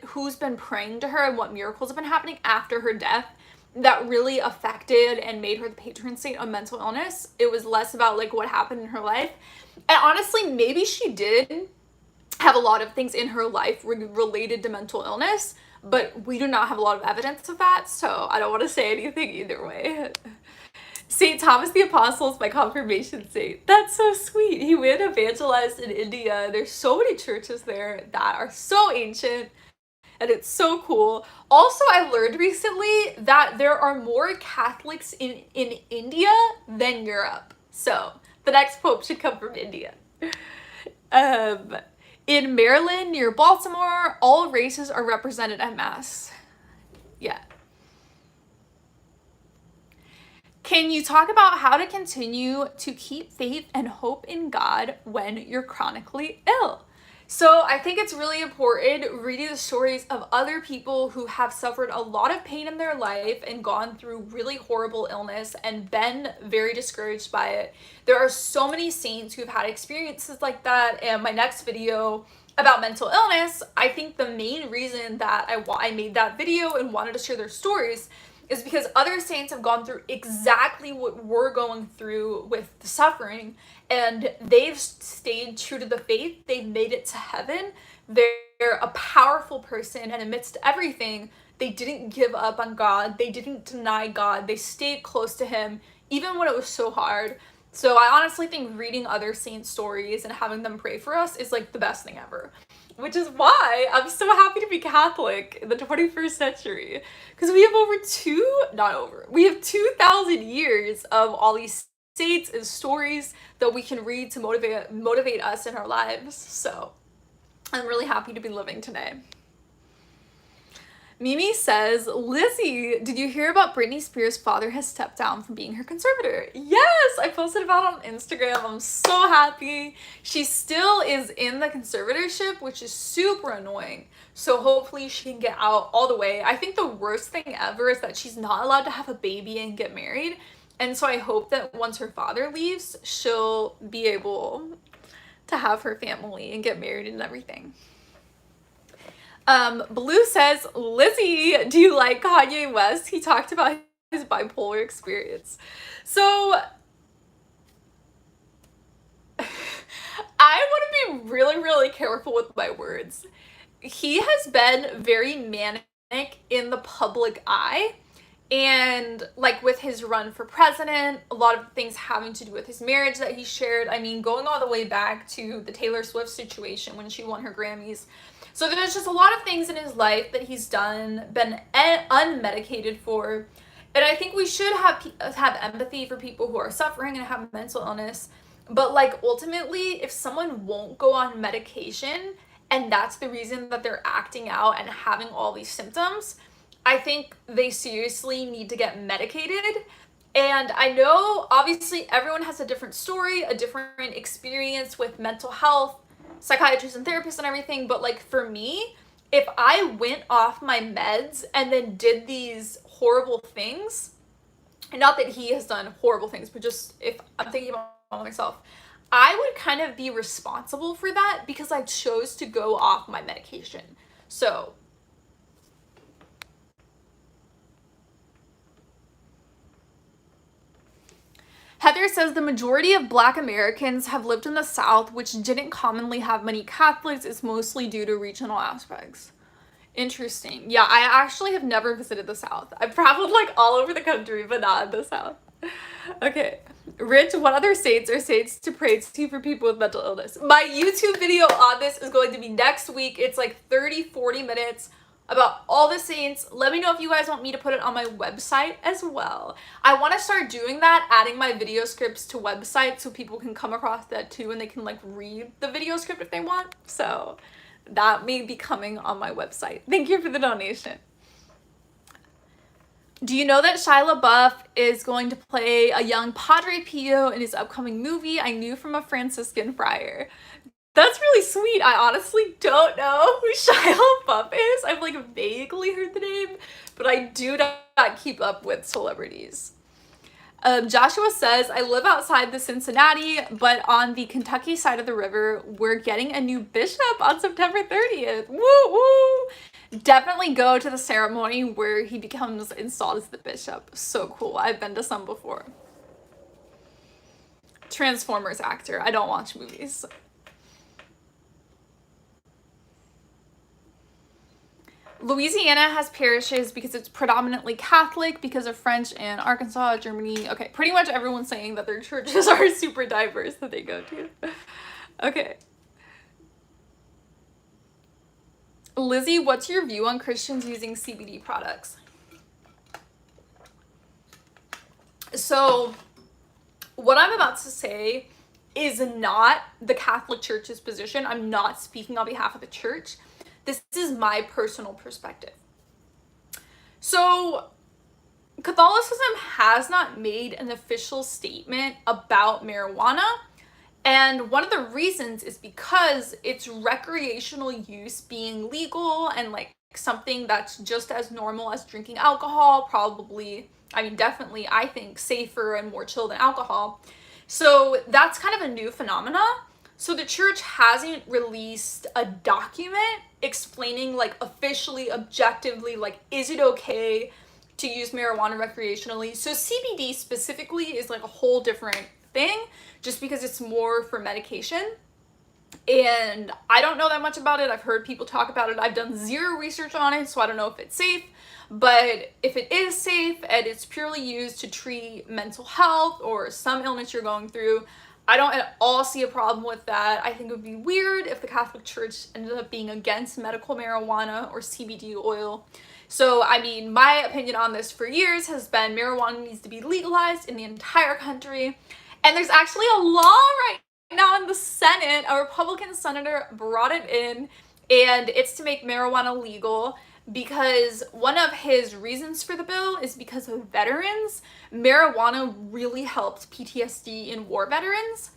who's been praying to her and what miracles have been happening after her death that really affected and made her the patron saint of mental illness. It was less about like what happened in her life. And honestly, maybe she did have a lot of things in her life related to mental illness, but we do not have a lot of evidence of that, so I don't want to say anything either way. St. Thomas the Apostle is my confirmation saint. That's so sweet. He went evangelized in India. There's so many churches there that are so ancient, and it's so cool. Also, I learned recently that there are more Catholics in India than Europe. So the next pope should come from India. In Maryland, near Baltimore, all races are represented at Mass. Yeah. Can you talk about how to continue to keep faith and hope in God when you're chronically ill? So I think it's really important reading the stories of other people who have suffered a lot of pain in their life and gone through really horrible illness and been very discouraged by it. There are so many saints who've had experiences like that, and my next video about mental illness, I think the main reason that I made that video and wanted to share their stories is because other saints have gone through exactly what we're going through with the suffering, and they've stayed true to the faith. They've made it to heaven. They're a powerful person, and amidst everything, they didn't give up on God. They didn't deny God. They stayed close to him, even when it was so hard. So I honestly think reading other saints' stories and having them pray for us is like the best thing ever. Which is why I'm so happy to be Catholic in the 21st century. Because we have we have 2,000 years of all these saints and stories that we can read to motivate us in our lives. So I'm really happy to be living today. Mimi says, Lizzie, did you hear about Britney Spears' father has stepped down from being her conservator? Yes, I posted about it on Instagram. I'm so happy. She still is in the conservatorship, which is super annoying. So hopefully she can get out all the way. I think the worst thing ever is that she's not allowed to have a baby and get married. And so I hope that once her father leaves, she'll be able to have her family and get married and everything. Blue says, Lizzie, do you like Kanye West? He talked about his bipolar experience. So I want to be really, really careful with my words. He has been very manic in the public eye, and like with his run for president, a lot of things having to do with his marriage that he shared. I mean, going all the way back to the Taylor Swift situation when she won her Grammys. So there's just a lot of things in his life that he's been unmedicated for. And I think we should have empathy for people who are suffering and have mental illness. But like ultimately, if someone won't go on medication and that's the reason that they're acting out and having all these symptoms, I think they seriously need to get medicated. And I know obviously everyone has a different story, a different experience with mental health, psychiatrists and therapists and everything, but like for me, if I went off my meds and then did these horrible things, and not that he has done horrible things, but just if I'm thinking about myself, I would kind of be responsible for that because I chose to go off my medication. So Heather says the majority of Black Americans have lived in the South, which didn't commonly have many Catholics. It's mostly due to regional aspects. Interesting. Yeah, I actually have never visited the South. I've traveled like all over the country, but not in the South. Okay. Rich, what other saints or saints to pray to for people with mental illness? My YouTube video on this is going to be next week. It's like 30-40 minutes about all the saints. Let me know if you guys want me to put it on my website as well. I want to start doing that, adding my video scripts to websites so people can come across that too and they can like read the video script if they want. So that may be coming on my website. Thank you for the donation. Do you know that Shia LaBeouf is going to play a young Padre Pio in his upcoming movie? I knew from a Franciscan friar. That's really sweet. I honestly don't know who Shia LaBeouf is. I've like vaguely heard the name, but I do not keep up with celebrities. Joshua says, I live outside the Cincinnati, but on the Kentucky side of the river, we're getting a new bishop on September 30th. Woo woo! Definitely go to the ceremony where he becomes installed as the bishop. So cool. I've been to some before. Transformers actor. I don't watch movies. Louisiana has parishes because it's predominantly Catholic because of French and Arkansas, Germany. Okay, pretty much everyone's saying that their churches are super diverse that they go to. Okay. Lizzie, what's your view on Christians using CBD products? So, what I'm about to say is not the Catholic Church's position. I'm not speaking on behalf of the church. This is my personal perspective. So, Catholicism has not made an official statement about marijuana, and one of the reasons is because it's recreational use being legal and like something that's just as normal as drinking alcohol, probably, I mean, definitely, I think, safer and more chill than alcohol. So that's kind of a new phenomena. So the church hasn't released a document explaining like officially, objectively, like, is it okay to use marijuana recreationally? So CBD specifically is like a whole different thing just because it's more for medication. And I don't know that much about it. I've heard people talk about it. I've done zero research on it, so I don't know if it's safe. But if it is safe and it's purely used to treat mental health or some illness you're going through, I don't at all see a problem with that. I think it would be weird if the Catholic Church ended up being against medical marijuana or CBD oil. So, I mean, my opinion on this for years has been marijuana needs to be legalized in the entire country. And there's actually a law right now in the Senate. A Republican senator brought it in, and it's to make marijuana legal because one of his reasons for the bill is because of veterans. Marijuana really helped PTSD in war veterans.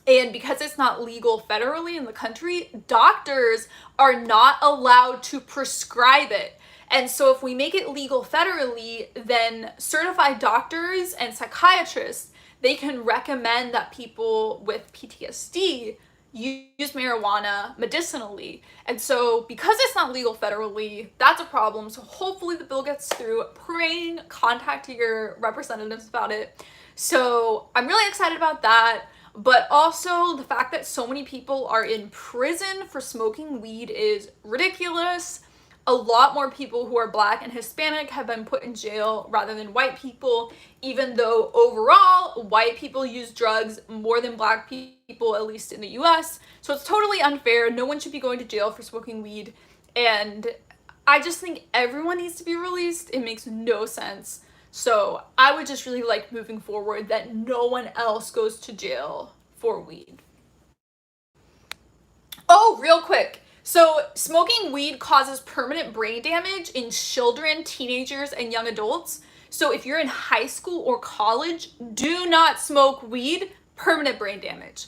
And because it's not legal federally in the country, doctors are not allowed to prescribe it. And so if we make it legal federally, then certified doctors and psychiatrists, they can recommend that people with PTSD use marijuana medicinally. And so because it's not legal federally, that's a problem. So hopefully the bill gets through. Praying, contact your representatives about it. So I'm really excited about that. But also the fact that so many people are in prison for smoking weed is ridiculous. A lot more people who are Black and Hispanic have been put in jail rather than white people, even though overall white people use drugs more than Black people, at least in the US. So it's totally unfair. No one should be going to jail for smoking weed. And I just think everyone needs to be released. It makes no sense. So I would just really like moving forward that no one else goes to jail for weed. Oh, real quick. So smoking weed causes permanent brain damage in children, teenagers, and young adults. So if you're in high school or college, do not smoke weed. Permanent brain damage.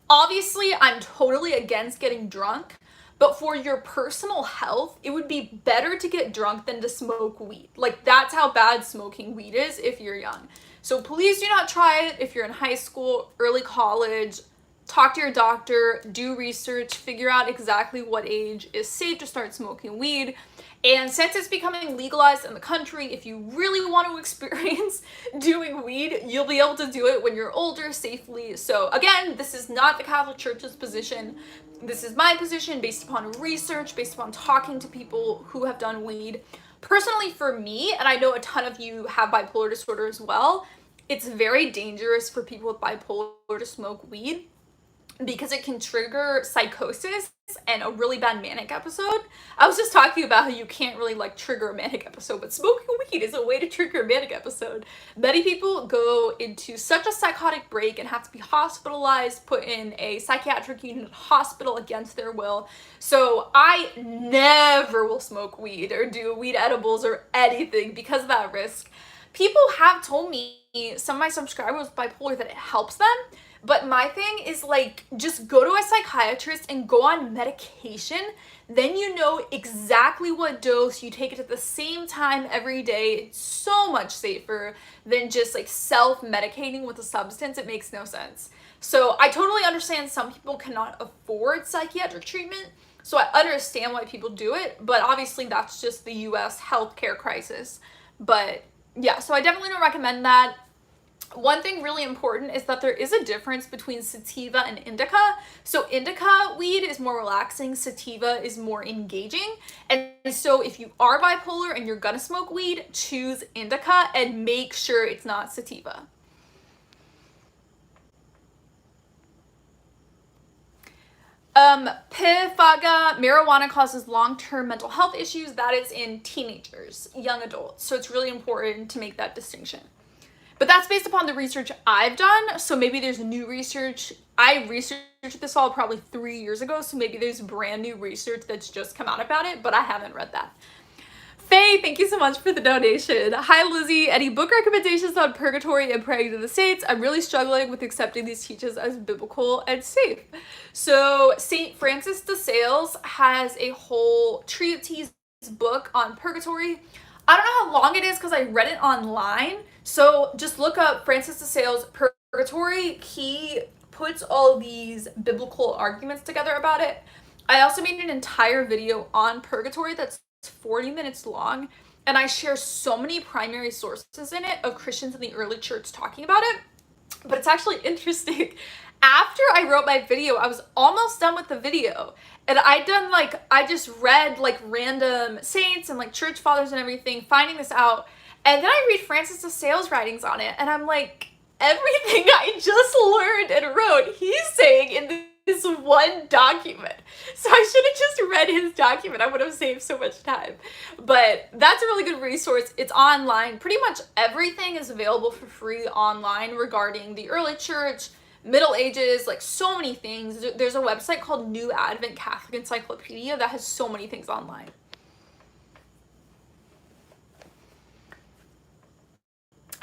Obviously, I'm totally against getting drunk, but for your personal health, it would be better to get drunk than to smoke weed. Like, that's how bad smoking weed is if you're young. So please do not try it if you're in high school, early college. Talk to your doctor, do research, figure out exactly what age is safe to start smoking weed. And since it's becoming legalized in the country, if you really want to experience doing weed, you'll be able to do it when you're older safely. So again, this is not the Catholic Church's position. This is my position based upon research, based upon talking to people who have done weed. Personally for me, and I know a ton of you have bipolar disorder as well, it's very dangerous for people with bipolar to smoke weed. because it can trigger psychosis and a really bad manic episode. I was just talking about how you can't really like trigger a manic episode, but smoking weed is a way to trigger a manic episode. Many people go into such a psychotic break and have to be hospitalized, put in a psychiatric unit hospital against their will. So I never will smoke weed or do weed edibles or anything because of that risk. People have told me, some of my subscribers with bipolar, that it helps them. But my thing is like, just go to a psychiatrist and go on medication. Then you know exactly what dose. You take it at the same time every day. It's so much safer than just like self-medicating with a substance. It makes no sense. So I totally understand some people cannot afford psychiatric treatment. So I understand why people do it. But obviously that's just the US healthcare crisis. But yeah, so I definitely don't recommend that. One thing really important is that there is a difference between sativa and indica. So indica weed is more relaxing, sativa is more engaging. And so if you are bipolar and you're gonna smoke weed, choose indica and make sure it's not sativa. Pifaga, marijuana causes long-term mental health issues. That is in teenagers, young adults. So it's really important to make that distinction. But that's based upon the research I've done. So maybe there's new research. I researched this all probably 3 years ago. So maybe there's brand new research that's just come out about it, but I haven't read that. Faye, thank you so much for the donation. Hi, Lizzie. Any book recommendations on purgatory and praying to the saints? I'm really struggling with accepting these teachings as biblical and safe. So St. Francis de Sales has a whole treatise book on purgatory. I don't know how long it is because I read it online. So just look up Francis de Sales Purgatory. He puts all these biblical arguments together about it. I also made an entire video on purgatory that's 40 minutes long, and I share so many primary sources in it of Christians in the early church talking about it. But it's actually interesting. After I wrote my video, I was almost done with the video. And I just read like random saints and like church fathers and everything, finding this out. And then I read Francis de Sales' writings on it. And I'm like, everything I just learned and wrote, he's saying in this one document. So I should have just read his document. I would have saved so much time. But that's a really good resource. It's online. Pretty much everything is available for free online regarding the early church, Middle Ages, like so many things. There's a website called New Advent Catholic Encyclopedia that has so many things online.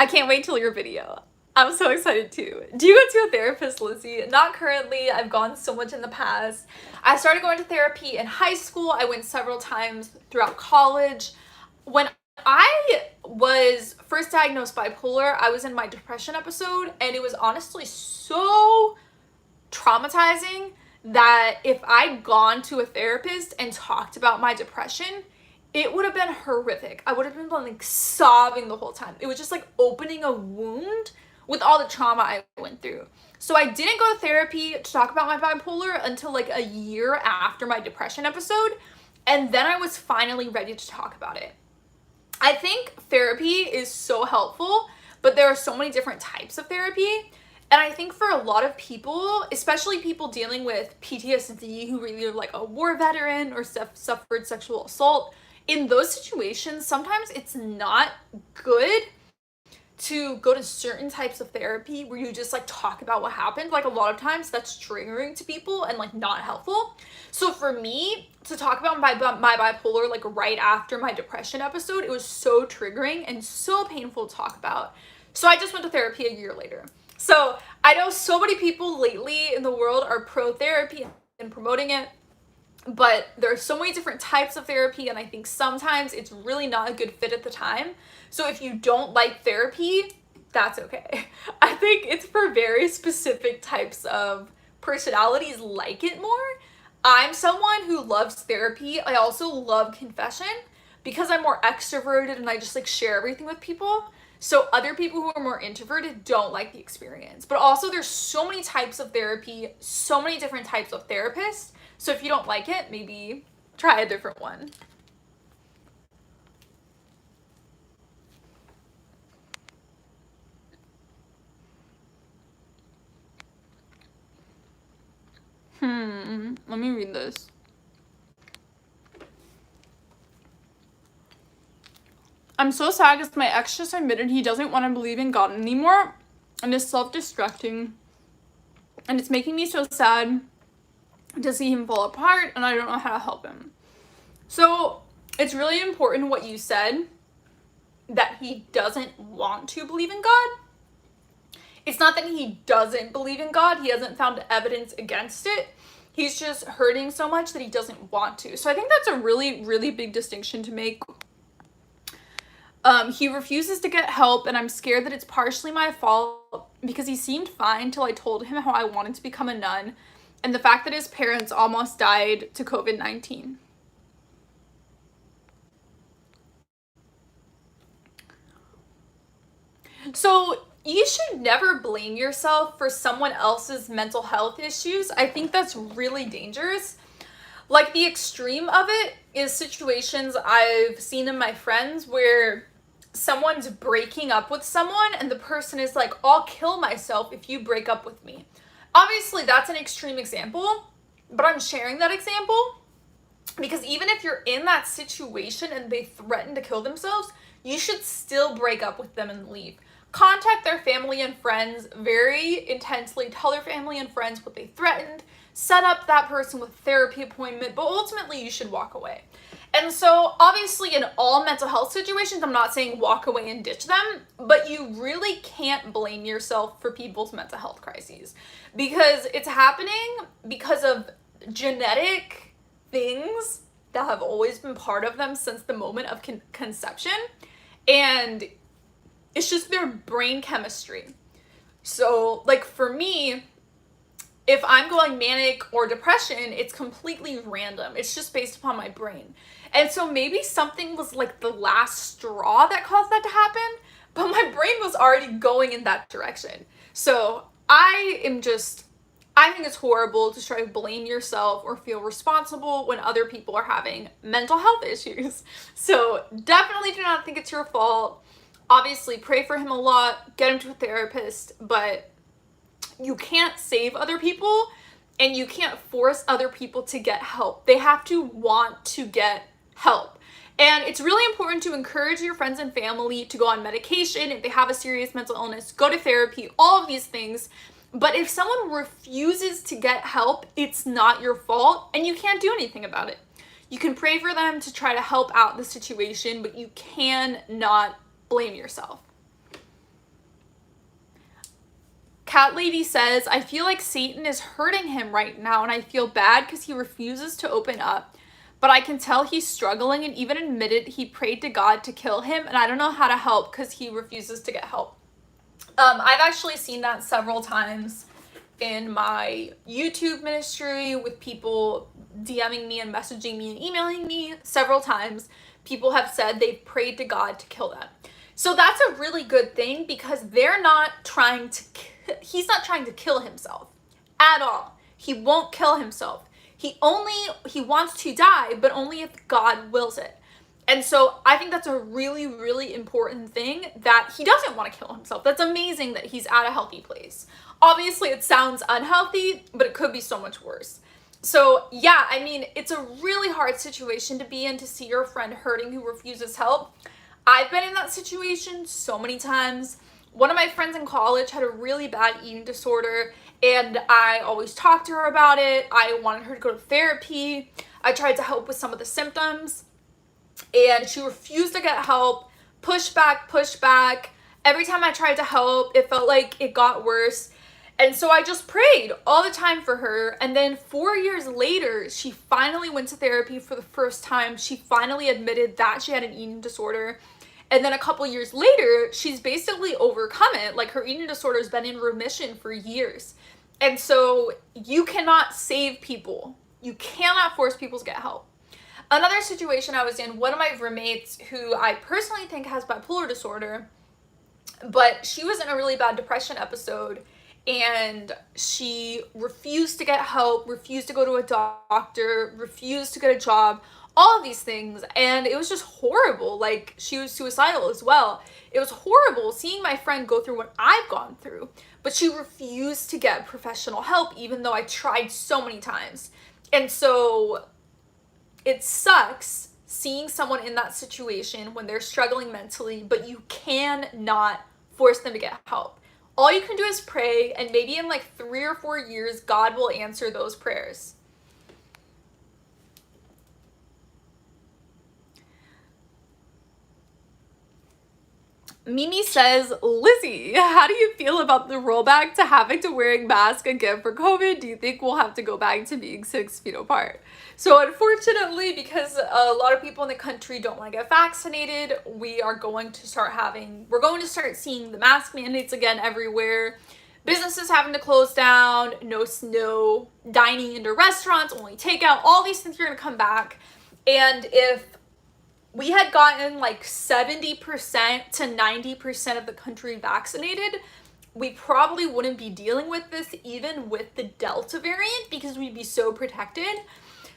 I can't wait till your video. I'm so excited too. Do you go to a therapist, Lizzie? Not currently. I've gone so much in the past. I started going to therapy in high school. I went several times throughout college. When I was first diagnosed bipolar, I was in my depression episode, and it was honestly so traumatizing that if I'd gone to a therapist and talked about my depression, it would have been horrific. I would have been like sobbing the whole time. It was just like opening a wound with all the trauma I went through. So I didn't go to therapy to talk about my bipolar until like a year after my depression episode, and then I was finally ready to talk about it. I think therapy is so helpful, but there are so many different types of therapy. And I think for a lot of people, especially people dealing with PTSD who are either like a war veteran or suffered sexual assault, in those situations, sometimes it's not good to go to certain types of therapy where you just like talk about what happened. Like a lot of times that's triggering to people and like not helpful. So for me to talk about my bipolar like right after my depression episode, it was so triggering and so painful to talk about. So I just went to therapy a year later. So I know so many people lately in the world are pro therapy and promoting it, but there are so many different types of therapy, and I think sometimes it's really not a good fit at the time. So if you don't like therapy, that's okay. I think it's for very specific types of personalities like it more. I'm someone who loves therapy. I also love confession because I'm more extroverted and I just like share everything with people. So other people who are more introverted don't like the experience. But also there's so many types of therapy, so many different types of therapists. So if you don't like it, maybe try a different one. Let me read this. I'm so sad because my ex just admitted he doesn't want to believe in God anymore and is self-destructing. And it's making me so sad to see him fall apart, and I don't know how to help him. So it's really important what you said, that he doesn't want to believe in God. It's not that he doesn't believe in God. He hasn't found evidence against it. He's just hurting so much that he doesn't want to. So I think that's a really, really big distinction to make. He refuses to get help, and I'm scared that it's partially my fault because he seemed fine till I told him how I wanted to become a nun and the fact that his parents almost died to COVID-19. So you should never blame yourself for someone else's mental health issues. I think that's really dangerous. Like, the extreme of it is situations I've seen in my friends where someone's breaking up with someone and the person is like, I'll kill myself if you break up with me. Obviously, that's an extreme example, but I'm sharing that example because even if you're in that situation and they threaten to kill themselves, you should still break up with them and leave. Contact their family and friends very intensely. Tell their family and friends what they threatened. Set up that person with a therapy appointment, but ultimately you should walk away. And so obviously in all mental health situations, I'm not saying walk away and ditch them, but you really can't blame yourself for people's mental health crises because it's happening because of genetic things that have always been part of them since the moment of conception. And it's just their brain chemistry. So like for me, if I'm going manic or depression, it's completely random. It's just based upon my brain. And so maybe something was like the last straw that caused that to happen, but my brain was already going in that direction. So I think it's horrible to try to blame yourself or feel responsible when other people are having mental health issues. So definitely do not think it's your fault. Obviously pray for him a lot, get him to a therapist, but you can't save other people and you can't force other people to get help. They have to want to get help. And it's really important to encourage your friends and family to go on medication. If they have a serious mental illness, go to therapy, all of these things. But if someone refuses to get help, it's not your fault and you can't do anything about it. You can pray for them to try to help out the situation, but you cannot blame yourself. Cat Lady says, I feel like Satan is hurting him right now and I feel bad because he refuses to open up, but I can tell he's struggling and even admitted he prayed to God to kill him and I don't know how to help because he refuses to get help. I've actually seen that several times in my YouTube ministry with people DMing me and messaging me and emailing me several times. People have said they've prayed to God to kill them. So that's a really good thing because they're not trying to he's not trying to kill himself at all. He won't kill himself. He wants to die, but only if God wills it. And so I think that's a really, really important thing that he doesn't want to kill himself. That's amazing that he's at a healthy place. Obviously, it sounds unhealthy, but it could be so much worse. So yeah, I mean, it's a really hard situation to be in, to see your friend hurting who refuses help. I've been in that situation so many times. One of my friends in college had a really bad eating disorder and I always talked to her about it. I wanted her to go to therapy. I tried to help with some of the symptoms and she refused to get help. Push back. Every time I tried to help, it felt like it got worse. And so I just prayed all the time for her. And then 4 years later, she finally went to therapy for the first time. She finally admitted that she had an eating disorder. And then a couple years later, she's basically overcome it. Like, her eating disorder has been in remission for years. And so you cannot save people. You cannot force people to get help. Another situation I was in, one of my roommates who I personally think has bipolar disorder, but she was in a really bad depression episode and she refused to get help, refused to go to a doctor, refused to get a job, all of these things, and it was just horrible. Like, she was suicidal as well. It was horrible seeing my friend go through what I've gone through, but she refused to get professional help even though I tried so many times. And so it sucks seeing someone in that situation when they're struggling mentally, but you cannot force them to get help. All you can do is pray, and maybe in like 3 or 4 years, God will answer those prayers. Mimi says, Lizzie, how do you feel about the rollback to having to wearing masks again for COVID? Do you think we'll have to go back to being 6 feet apart? So unfortunately, because a lot of people in the country don't want to get vaccinated, we're going to start seeing the mask mandates again everywhere. Businesses having to close down, no dining into restaurants, only takeout, all these things are going to come back. And if we had gotten like 70% to 90% of the country vaccinated, we probably wouldn't be dealing with this even with the Delta variant, because we'd be so protected.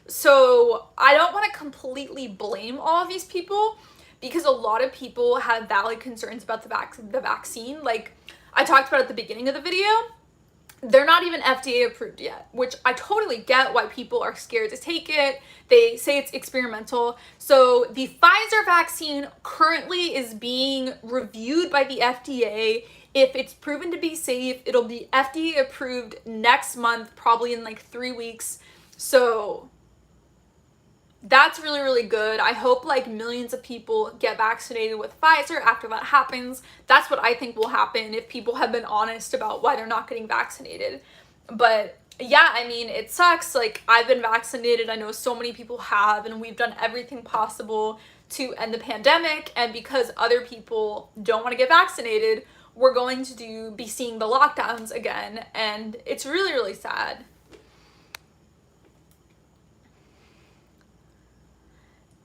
So I don't want to completely blame all of these people, because a lot of people have valid concerns about the vaccine. Like I talked about at the beginning of the video, they're not even FDA approved yet, which I totally get why people are scared to take it. They say it's experimental. So the Pfizer vaccine currently is being reviewed by the FDA. If it's proven to be safe, it'll be FDA approved next month, probably in like 3 weeks. So that's really, really good. I hope like millions of people get vaccinated with Pfizer after that happens. That's what I think will happen if people have been honest about why they're not getting vaccinated. But yeah, I mean, it sucks. Like, I've been vaccinated. I know so many people have, and we've done everything possible to end the pandemic. And because other people don't want to get vaccinated, we're going to be seeing the lockdowns again. And it's really, really sad.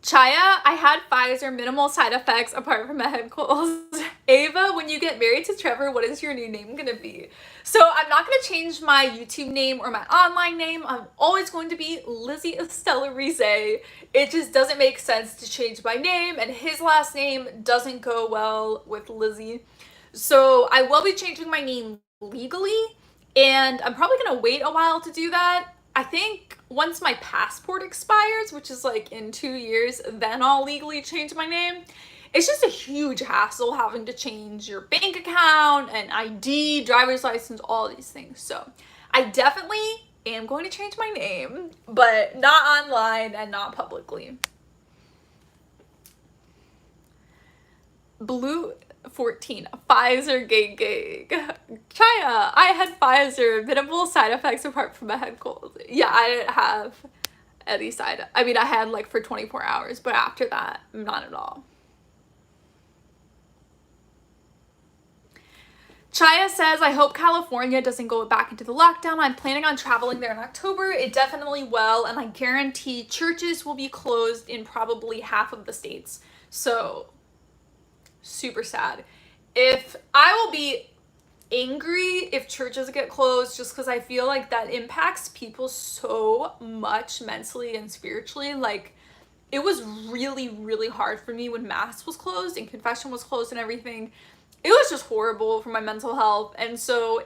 Chaya, I had Pfizer, minimal side effects apart from a head cold. Ava, when you get married to Trevor, what is your new name gonna be? So I'm not gonna change my YouTube name or my online name. I'm always going to be Lizzie Estella Rize. It just doesn't make sense to change my name, and his last name doesn't go well with Lizzie. So I will be changing my name legally, and I'm probably gonna wait a while to do that. I think once my passport expires, which is like in 2 years, then I'll legally change my name. It's just a huge hassle having to change your bank account and ID, driver's license, all these things. So I definitely am going to change my name, but not online and not publicly. Blue 14, Pfizer gig. China, I had Pfizer, minimal side effects apart from a head cold. Yeah, I didn't have any I mean, I had like for 24 hours, but after that, not at all. Chaya says, I hope California doesn't go back into the lockdown. I'm planning on traveling there in October. It definitely will, and I guarantee churches will be closed in probably half of the states. So super sad. I will be angry if churches get closed, just because I feel like that impacts people so much mentally and spiritually. Like, it was really, really hard for me when mass was closed and confession was closed and everything. It was just horrible for my mental health. And so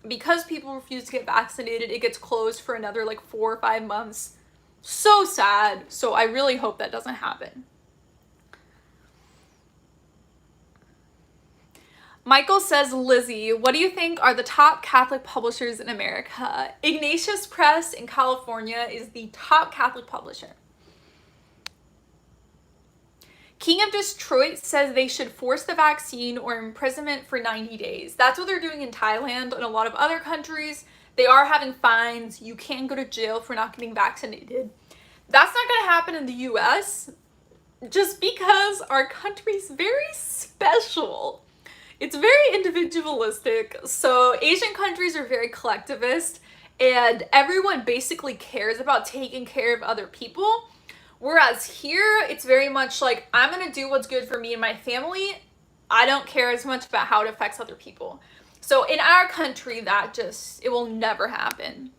because people refuse to get vaccinated, it gets closed for another like 4 or 5 months. So sad. So I really hope that doesn't happen. Michael says, Lizzie, what do you think are the top Catholic publishers in America? Ignatius Press in California is the top Catholic publisher. King of Detroit says they should force the vaccine or imprisonment for 90 days. That's what they're doing in Thailand and a lot of other countries. They are having fines. You can go to jail for not getting vaccinated. That's not going to happen in the US, just because our country's very special. It's very individualistic. So Asian countries are very collectivist, and everyone basically cares about taking care of other people. Whereas here, it's very much like, I'm gonna do what's good for me and my family. I don't care as much about how it affects other people. So in our country, it will never happen.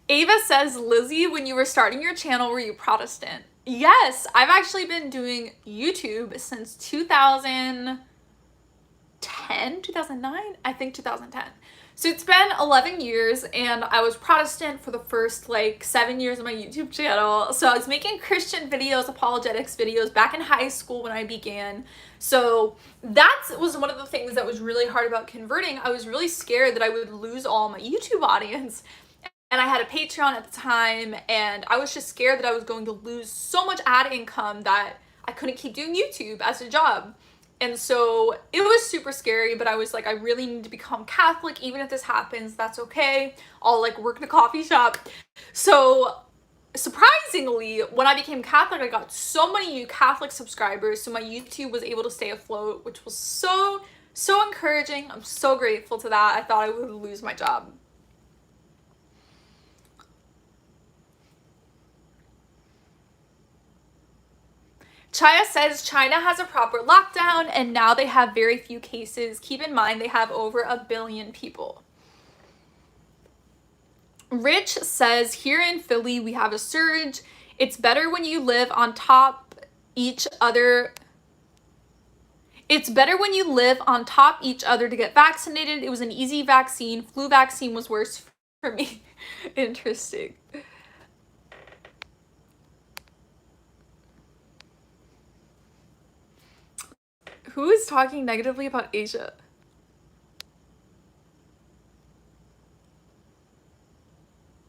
Ava says, Lizzie, when you were starting your channel, were you Protestant? Yes, I've actually been doing YouTube since 2010, 2009? I think 2010. So it's been 11 years, and I was Protestant for the first like 7 years of my YouTube channel. So I was making Christian videos, apologetics videos back in high school when I began. So that was one of the things that was really hard about converting. I was really scared that I would lose all my YouTube audience. And I had a Patreon at the time, and I was just scared that I was going to lose so much ad income that I couldn't keep doing YouTube as a job. And so it was super scary, but I was like, I really need to become Catholic. Even if this happens, that's okay. I'll like work in a coffee shop. So surprisingly, when I became Catholic, I got so many new Catholic subscribers. So my YouTube was able to stay afloat, which was so encouraging. I'm so grateful to that. I thought I would lose my job. Chaya says China has a proper lockdown and now they have very few cases. Keep in mind they have over 1 billion people. Rich says here in Philly we have a surge. It's better when you live on top each other. It's better when you live on top each other to get vaccinated. It was an easy vaccine. Flu vaccine was worse for me. Interesting. Who is talking negatively about Asia?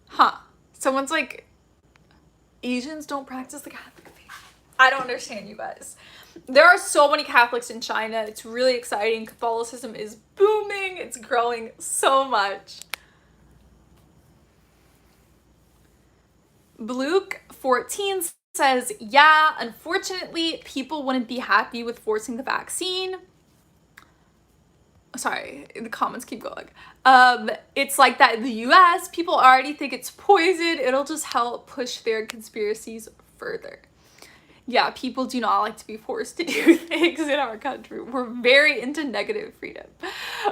Huh. Someone's like, Asians don't practice the Catholic faith. I don't understand you guys. There are so many Catholics in China. It's really exciting. Catholicism is booming. It's growing so much. Bluke14 says, yeah, unfortunately, people wouldn't be happy with forcing the vaccine. Sorry, the comments keep going. It's like that in the US. People already think it's poison. It'll just help push their conspiracies further. Yeah, people do not like to be forced to do things in our country. We're very into negative freedom.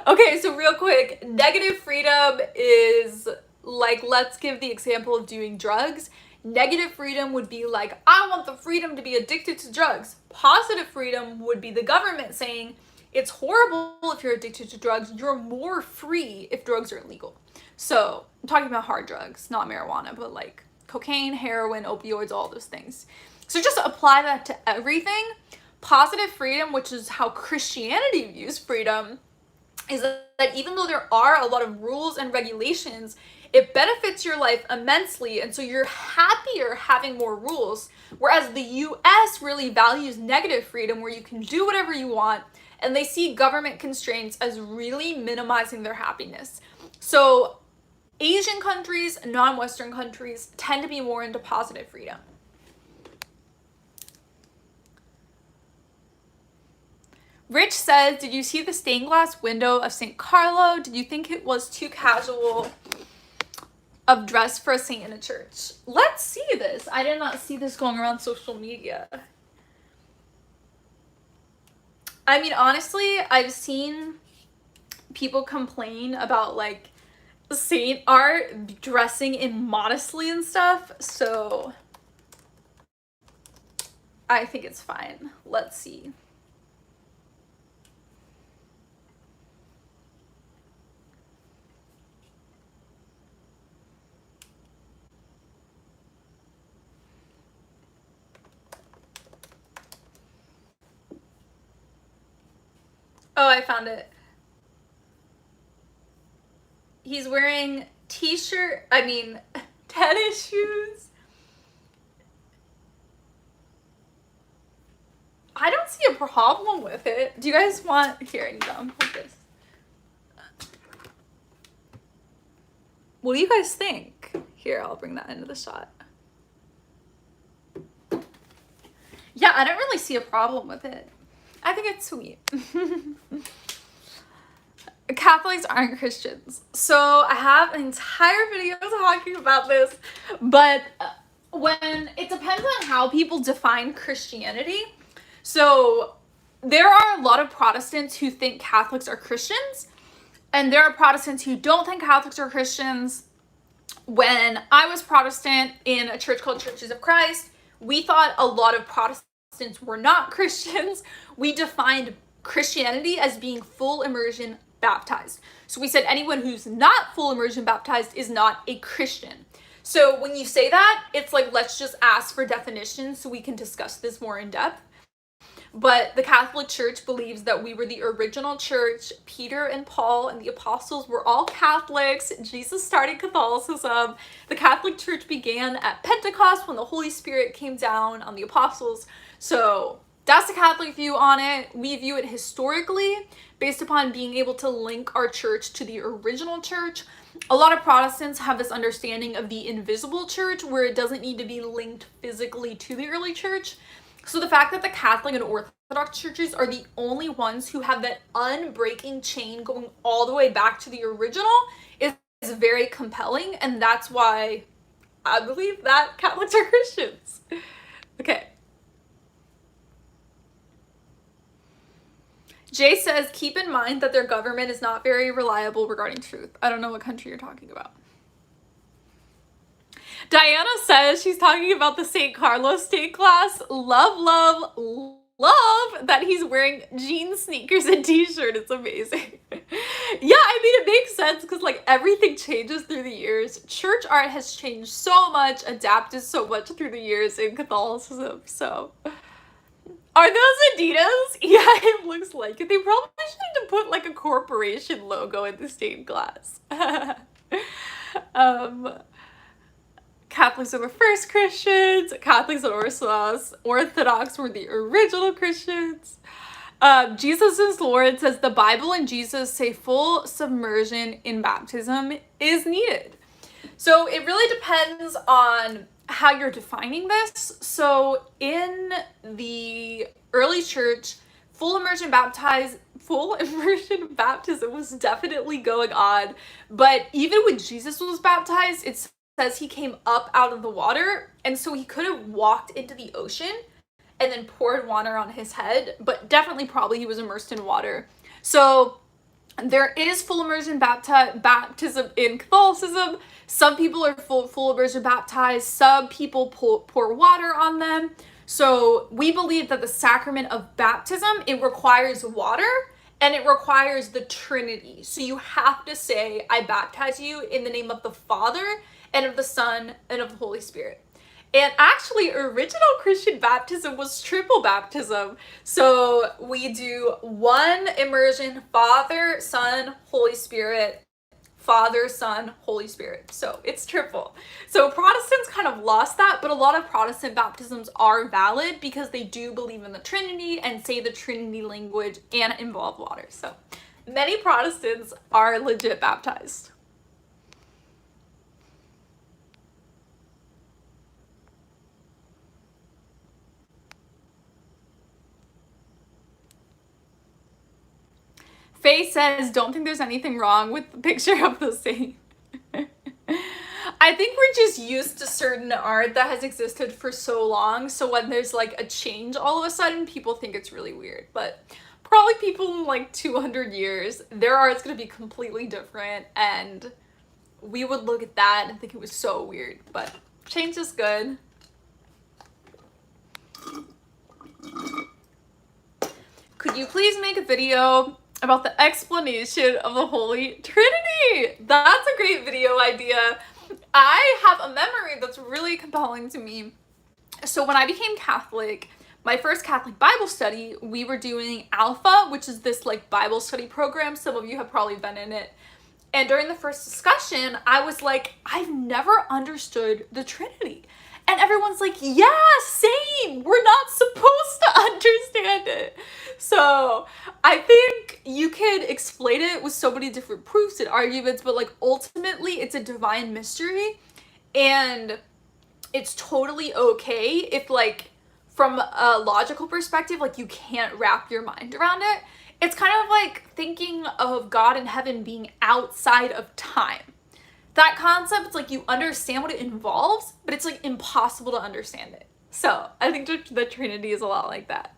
Okay, so real quick, negative freedom is like, let's give the example of doing drugs. Negative freedom would be like, I want the freedom to be addicted to drugs. Positive freedom would be the government saying, it's horrible if you're addicted to drugs. You're more free if drugs are illegal. So I'm talking about hard drugs, not marijuana, but like cocaine, heroin, opioids, all those things. So just apply that to everything. Positive freedom, which is how Christianity views freedom, is that even though there are a lot of rules and regulations, it benefits your life immensely, and so you're happier having more rules, whereas the US really values negative freedom where you can do whatever you want, and they see government constraints as really minimizing their happiness. So Asian countries, non-Western countries tend to be more into positive freedom. Rich says, did you see the stained glass window of St. Carlo? Did you think it was too casual of dress for a saint in a church? Let's see this. I did not see this going around social media. I mean, honestly, I've seen people complain about like saint art dressing immodestly and stuff, so I think it's fine. Let's see. Oh, I found it. He's wearing tennis shoes. I don't see a problem with it. Do you guys want, here, I need to unplug this. What do you guys think? Here, I'll bring that into the shot. Yeah, I don't really see a problem with it. I think it's sweet. Catholics aren't Christians. So I have an entire video talking about this, but when it depends on how people define Christianity. So there are a lot of Protestants who think Catholics are Christians, and there are Protestants who don't think Catholics are Christians. when I was Protestant in a church called Churches of Christ, we thought a lot of Protestants were not Christians. We defined Christianity as being full immersion baptized. So we said anyone who's not full immersion baptized is not a Christian. So when you say that, it's like, let's just ask for definitions so we can discuss this more in depth. But the Catholic Church believes that we were the original church. Peter and Paul and the apostles were all Catholics. Jesus started Catholicism. The Catholic Church began at Pentecost when the Holy Spirit came down on the apostles. So that's the Catholic view on it. We view it historically based upon being able to link our church to the original church. A lot of Protestants have this understanding of the invisible church where it doesn't need to be linked physically to the early church. So the fact that the Catholic and Orthodox churches are the only ones who have that unbreaking chain going all the way back to the original is very compelling, and that's why I believe that Catholics are Christians. Okay. Jay says, keep in mind that their government is not very reliable regarding truth. I don't know what country you're talking about. Diana says she's talking about the St. Carlos state class. Love, love, love that he's wearing jean sneakers and t-shirt. It's amazing. Yeah, I mean, it makes sense because like everything changes through the years. Church art has changed so much, adapted so much through the years in Catholicism. So, are those Adidas? Yeah, it looks like it. They probably should have put like a corporation logo in the stained glass. Catholics are the first Christians. Catholics and Orthodox were the original Christians. Jesus is Lord says the Bible and Jesus say full submersion in baptism is needed. So it really depends on how you're defining this. So in the early church, full immersion baptism was definitely going on. But even when Jesus was baptized, it says he came up out of the water, and so he could have walked into the ocean and then poured water on his head, but definitely probably he was immersed in water. So there is full immersion baptism in Catholicism. Some people are full immersion baptized. Some people pour water on them. So we believe that the sacrament of baptism, it requires water and it requires the Trinity. So you have to say, I baptize you in the name of the Father and of the Son and of the Holy Spirit. And actually, original Christian baptism was triple baptism. So we do one immersion, Father, Son, Holy Spirit, Father, Son, Holy Spirit. So it's triple. So Protestants kind of lost that, but a lot of Protestant baptisms are valid because they do believe in the Trinity and say the Trinity language and involve water. So many Protestants are legit baptized. Faye says, don't think there's anything wrong with the picture of the saint. I think we're just used to certain art that has existed for so long. So when there's like a change all of a sudden, people think it's really weird. But probably people in like 200 years, their art's going to be completely different. And we would look at that and think it was so weird. But change is good. Could you please make a video about the explanation of the Holy Trinity? That's a great video idea. I have a memory that's really compelling to me. So when I became Catholic, my first Catholic Bible study, we were doing Alpha, which is this like Bible study program. Some of you have probably been in it. And during the first discussion, I was like, I've never understood the Trinity. And everyone's like, yeah, same. We're not supposed to understand it. So I think you could explain it with so many different proofs and arguments, but like ultimately it's a divine mystery. And it's totally okay if like from a logical perspective, like you can't wrap your mind around it. It's kind of like thinking of God in heaven being outside of time. That concept, it's like you understand what it involves, but it's like impossible to understand it. So I think the Trinity is a lot like that.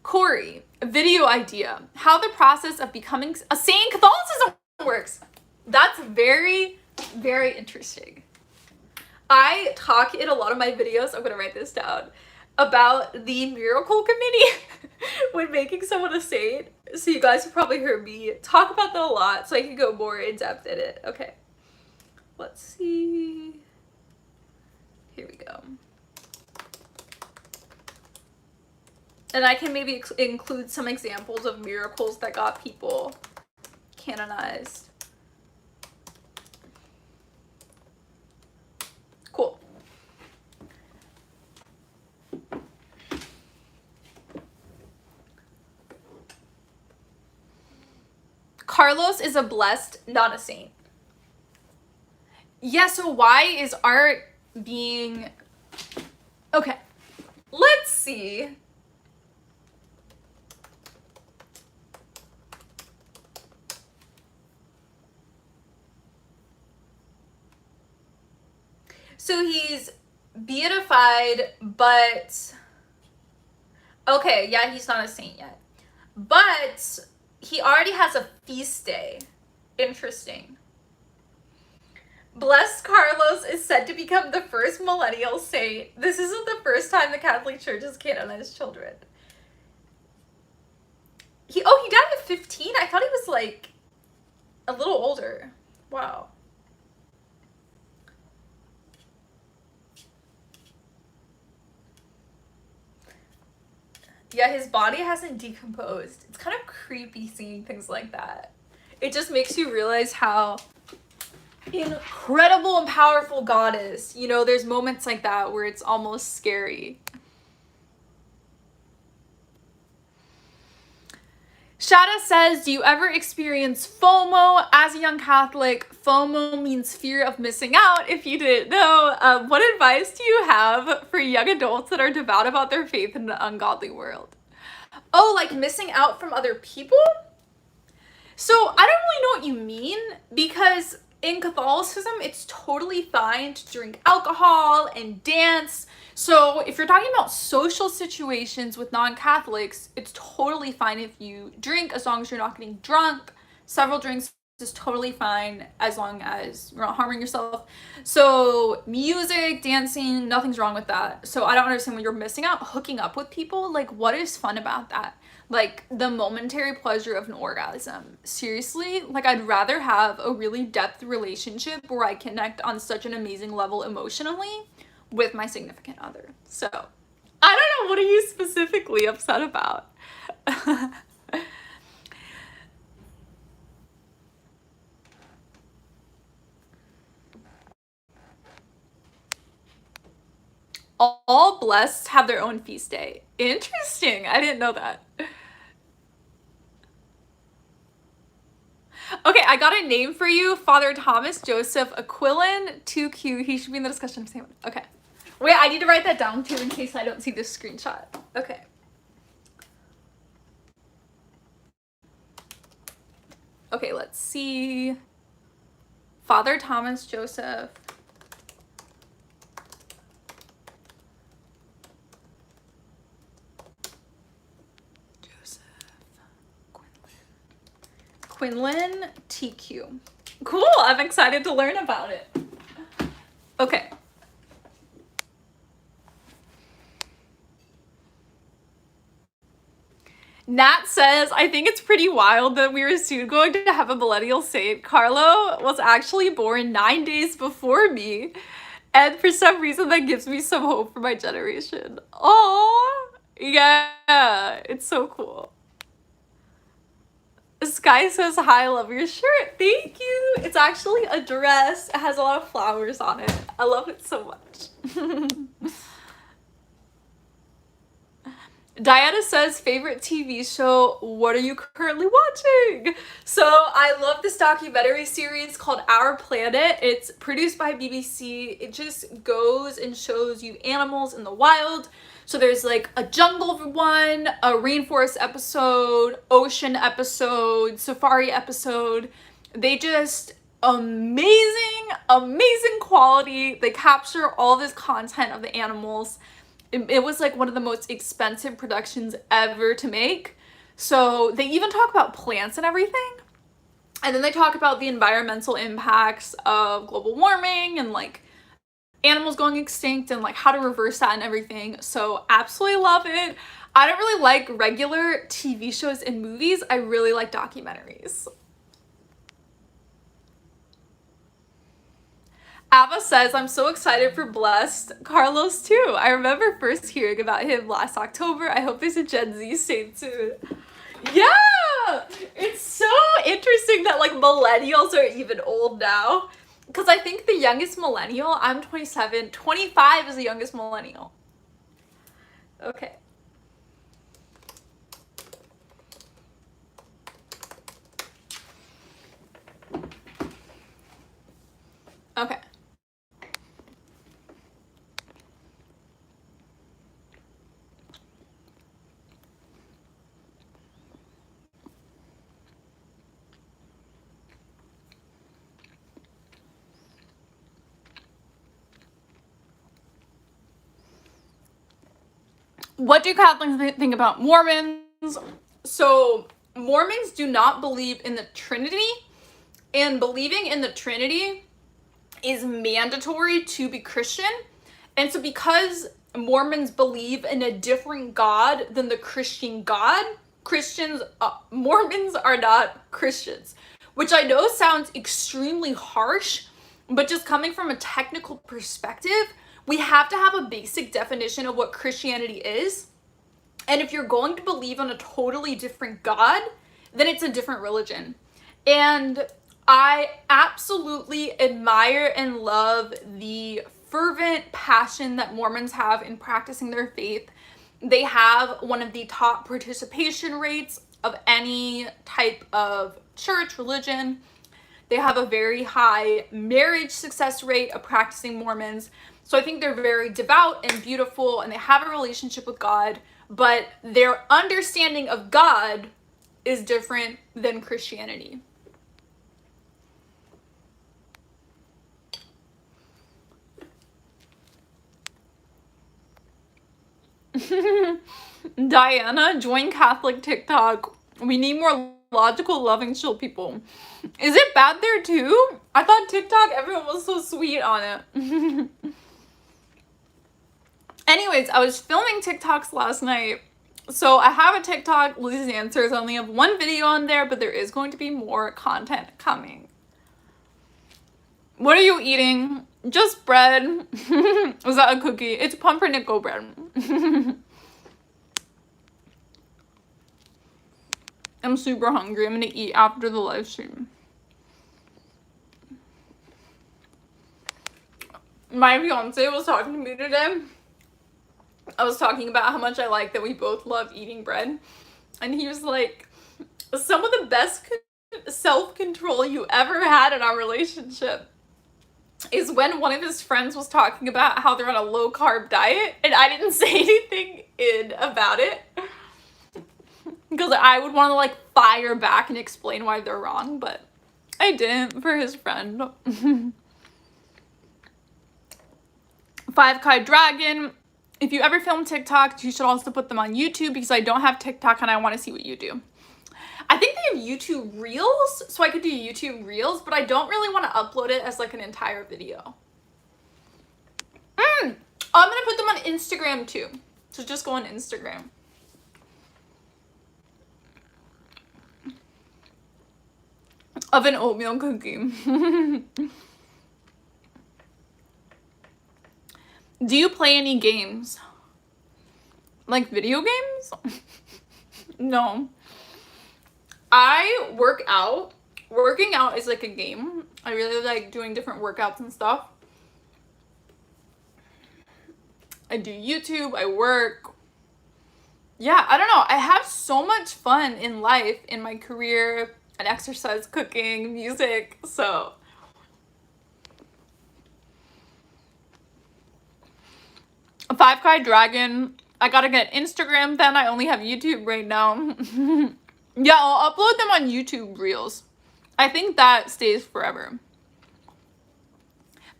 Corey, video idea. How the process of becoming a saint in Catholicism works. That's very, very interesting. I talk in a lot of my videos, I'm gonna write this down, about the miracle committee when making someone a saint. So you guys have probably heard me talk about that a lot, so I can go more in depth in it. Okay, let's see. Here we go. And I can maybe include some examples of miracles that got people canonized. Cool. Carlos is a blessed, not a saint. Yeah, so why is art being... Okay, let's see. So he's beatified, but... Okay, yeah, he's not a saint yet. But he already has a feast day. Interesting. Blessed Carlos is said to become the first millennial saint. This isn't the first time the Catholic Church has canonized children. He died at 15? I thought he was like a little older. Wow. Yeah, his body hasn't decomposed. It's kind of creepy seeing things like that. It just makes you realize how incredible and powerful God is. You know, there's moments like that where it's almost scary. Shada says, do you ever experience FOMO as a young Catholic? FOMO means fear of missing out, if you didn't know. What advice do you have for young adults that are devout about their faith in an ungodly world? Oh, like missing out from other people? So I don't really know what you mean, because in Catholicism, it's totally fine to drink alcohol and dance. So if you're talking about social situations with non-Catholics, it's totally fine if you drink, as long as you're not getting drunk. Several drinks is totally fine as long as you're not harming yourself. So music, dancing, nothing's wrong with that. So I don't understand when you're missing out hooking up with people. Like, what is fun about that? Like, the momentary pleasure of an orgasm. Seriously? Like, I'd rather have a really depth relationship where I connect on such an amazing level emotionally with my significant other. So I don't know, what are you specifically upset about? All blessed have their own feast day. Interesting. I didn't know that. Okay, I got a name for you. Father Thomas Joseph Aquilin. Too cute. He should be in the discussion. Okay. Wait, I need to write that down too in case I don't see this screenshot. Okay. Okay, let's see. Father Thomas Joseph. Quinlan TQ. Cool, I'm excited to learn about it. Okay. Nat says, I think it's pretty wild that we are soon going to have a millennial saint. Carlo was actually born 9 days before me, and for some reason that gives me some hope for my generation. Oh, yeah, it's so cool. Sky says, hi, I love your shirt. Thank you. It's actually a dress. It has a lot of flowers on it. I love it so much. Diana says, favorite TV show, what are you currently watching? So I love this documentary series called Our Planet. It's produced by BBC. It just goes and shows you animals in the wild. So there's like a jungle one, a rainforest episode, ocean episode, safari episode. They just amazing quality. They capture all this content of the animals. It was like one of the most expensive productions ever to make. So they even talk about plants and everything. And then they talk about the environmental impacts of global warming and like animals going extinct and like how to reverse that and everything. So absolutely love it. I don't really like regular TV shows and movies. I really like documentaries. Ava says, I'm so excited for Blessed Carlos too. I remember first hearing about him last October. I hope there's a Gen Z saint soon. Yeah! It's so interesting that like millennials are even old now. Because I think the youngest millennial, I'm 27, 25 is the youngest millennial. Okay. Okay. What do Catholics think about Mormons? So Mormons do not believe in the Trinity, and believing in the Trinity is mandatory to be Christian. And so because Mormons believe in a different God than the Christian God, Mormons are not Christians, which I know sounds extremely harsh, but just coming from a technical perspective, we have to have a basic definition of what Christianity is. And if you're going to believe in a totally different God, then it's a different religion. And I absolutely admire and love the fervent passion that Mormons have in practicing their faith. They have one of the top participation rates of any type of church, religion. They have a very high marriage success rate of practicing Mormons. So I think they're very devout and beautiful, and they have a relationship with God, but their understanding of God is different than Christianity. Diana, join Catholic TikTok. We need more logical, loving, chill people. Is it bad there too? I thought TikTok, everyone was so sweet on it. Anyways, I was filming TikToks last night. So I have a TikTok, LizziesAnswers. I only have one video on there, but there is going to be more content coming. What are you eating? Just bread. Was that a cookie? It's pumpernickel bread. I'm super hungry. I'm gonna eat after the live stream. My fiance was talking to me today. I was talking about how much I like that we both love eating bread. And he was like, some of the best self-control you ever had in our relationship is when one of his friends was talking about how they're on a low-carb diet and I didn't say anything about it. Because I would want to like fire back and explain why they're wrong, but I didn't for his friend. 5K Dragon. If you ever film TikToks, you should also put them on YouTube because I don't have TikTok and I want to see what you do. I think they have YouTube Reels, so I could do YouTube Reels, but I don't really want to upload it as like an entire video. I'm going to put them on Instagram too. So just go on Instagram. Of an oatmeal cookie. Do you play any games? Like video games? No. I work out. Working out is like a game. I really like doing different workouts and stuff. I do YouTube, I work. Yeah, I don't know. I have so much fun in life, in my career, and exercise, cooking, music, so. 5K Dragon. I gotta get Instagram then. I only have YouTube right now. Yeah, I'll upload them on YouTube Reels. I think that stays forever.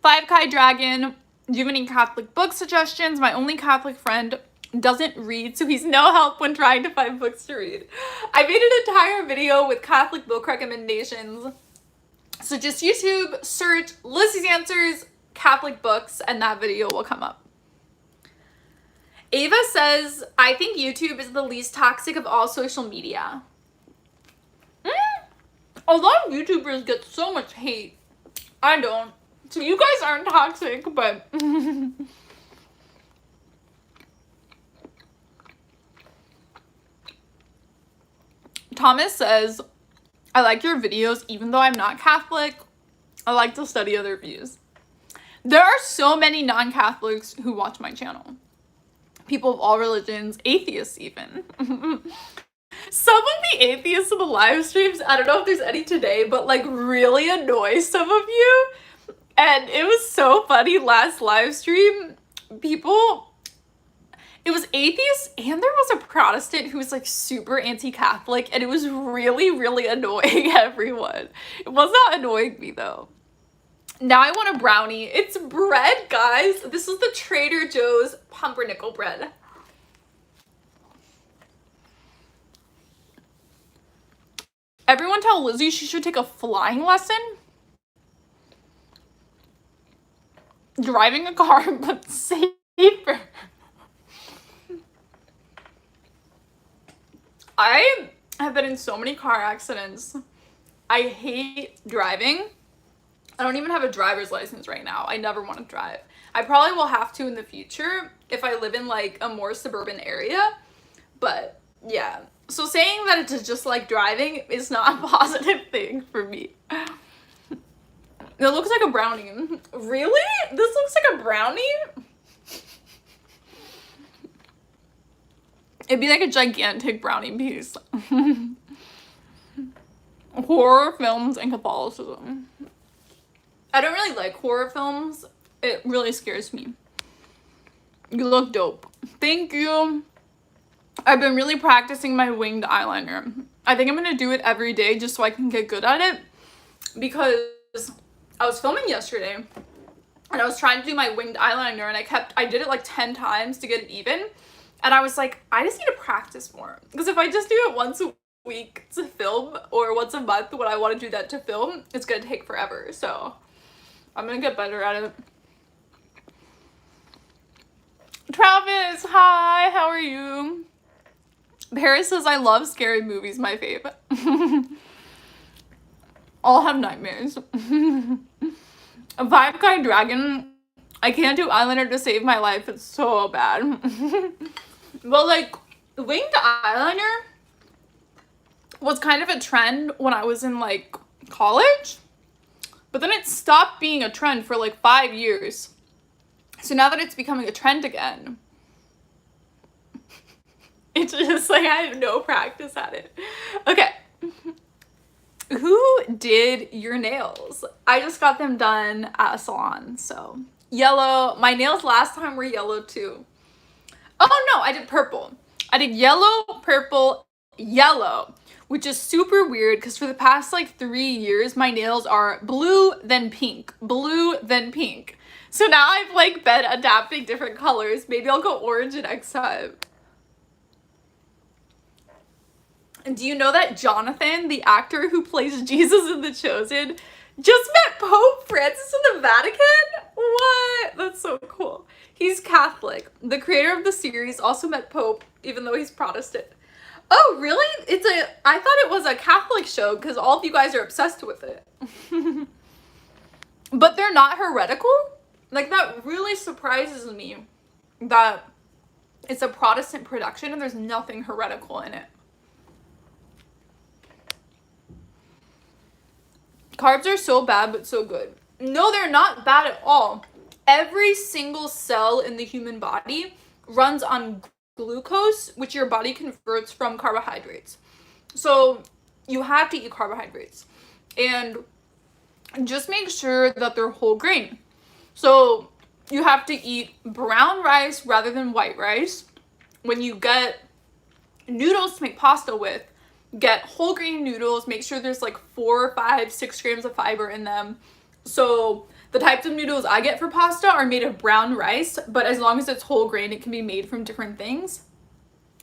5K Dragon. Do you have any Catholic book suggestions? My only Catholic friend doesn't read, so he's no help when trying to find books to read. I made an entire video with Catholic book recommendations. So just YouTube, search Lizzie's Answers, Catholic books, and that video will come up. Ava says, I think YouTube is the least toxic of all social media. A lot of YouTubers get so much hate. I don't. So you guys aren't toxic, but... Thomas says, I like your videos even though I'm not Catholic. I like to study other views. There are so many non-Catholics who watch my channel. People of all religions, atheists even. Some of the atheists in the live streams, I don't know if there's any today, but like really annoy some of you. And it was so funny last live stream. It was atheists and there was a Protestant who was like super anti-Catholic, and it was really, really annoying everyone. It was not annoying me though. Now I want a brownie. It's bread, guys. This is the Trader Joe's pumpernickel bread. Everyone tell Lizzie she should take a flying lesson. Driving a car, but safer. I have been in so many car accidents. I hate driving. I don't even have a driver's license right now. I never want to drive. I probably will have to in the future if I live in like a more suburban area. But yeah. So saying that it's just like driving is not a positive thing for me. It looks like a brownie. Really? This looks like a brownie? It'd be like a gigantic brownie piece. Horror films and Catholicism. I don't really like horror films. It really scares me. You look dope. Thank you. I've been really practicing my winged eyeliner. I think I'm gonna do it every day just so I can get good at it. Because I was filming yesterday and I was trying to do my winged eyeliner, and I did it like 10 times to get it even. And I was like, I just need to practice more. Because if I just do it once a week to film, or once a month when I want to do that to film, it's gonna take forever. So I'm gonna get better at it. Travis, hi, how are you? Paris says, I love scary movies, my fave. All have nightmares. A Vibe Guy Dragon, I can't do eyeliner to save my life, it's so bad. But like, winged eyeliner was kind of a trend when I was in like college, but then it stopped being a trend for like 5 years. So now that it's becoming a trend again, it's just like I have no practice at it. Okay. Who did your nails? I just got them done at a salon, so. Yellow. My nails last time were yellow too. Oh no, I did purple. I did yellow, purple, yellow, which is super weird because for the past like 3 years, my nails are blue, then pink, blue, then pink. So now I've like been adapting different colors. Maybe I'll go orange next time. And do you know that Jonathan, the actor who plays Jesus in The Chosen, just met Pope Francis in the Vatican? What? That's so cool. He's Catholic. The creator of the series also met Pope, even though he's Protestant. Oh, really? I thought it was a Catholic show because all of you guys are obsessed with it. But they're not heretical? Like, that really surprises me that it's a Protestant production and there's nothing heretical in it. Carbs are so bad, but so good. No, they're not bad at all. Every single cell in the human body runs on glucose, which your body converts from carbohydrates. So you have to eat carbohydrates. And just make sure that they're whole grain. So you have to eat brown rice rather than white rice. When you get noodles to make pasta with, get whole grain noodles. Make sure there's like 4, 5, 6 grams of fiber in them. So the types of noodles I get for pasta are made of brown rice, but as long as it's whole grain, it can be made from different things.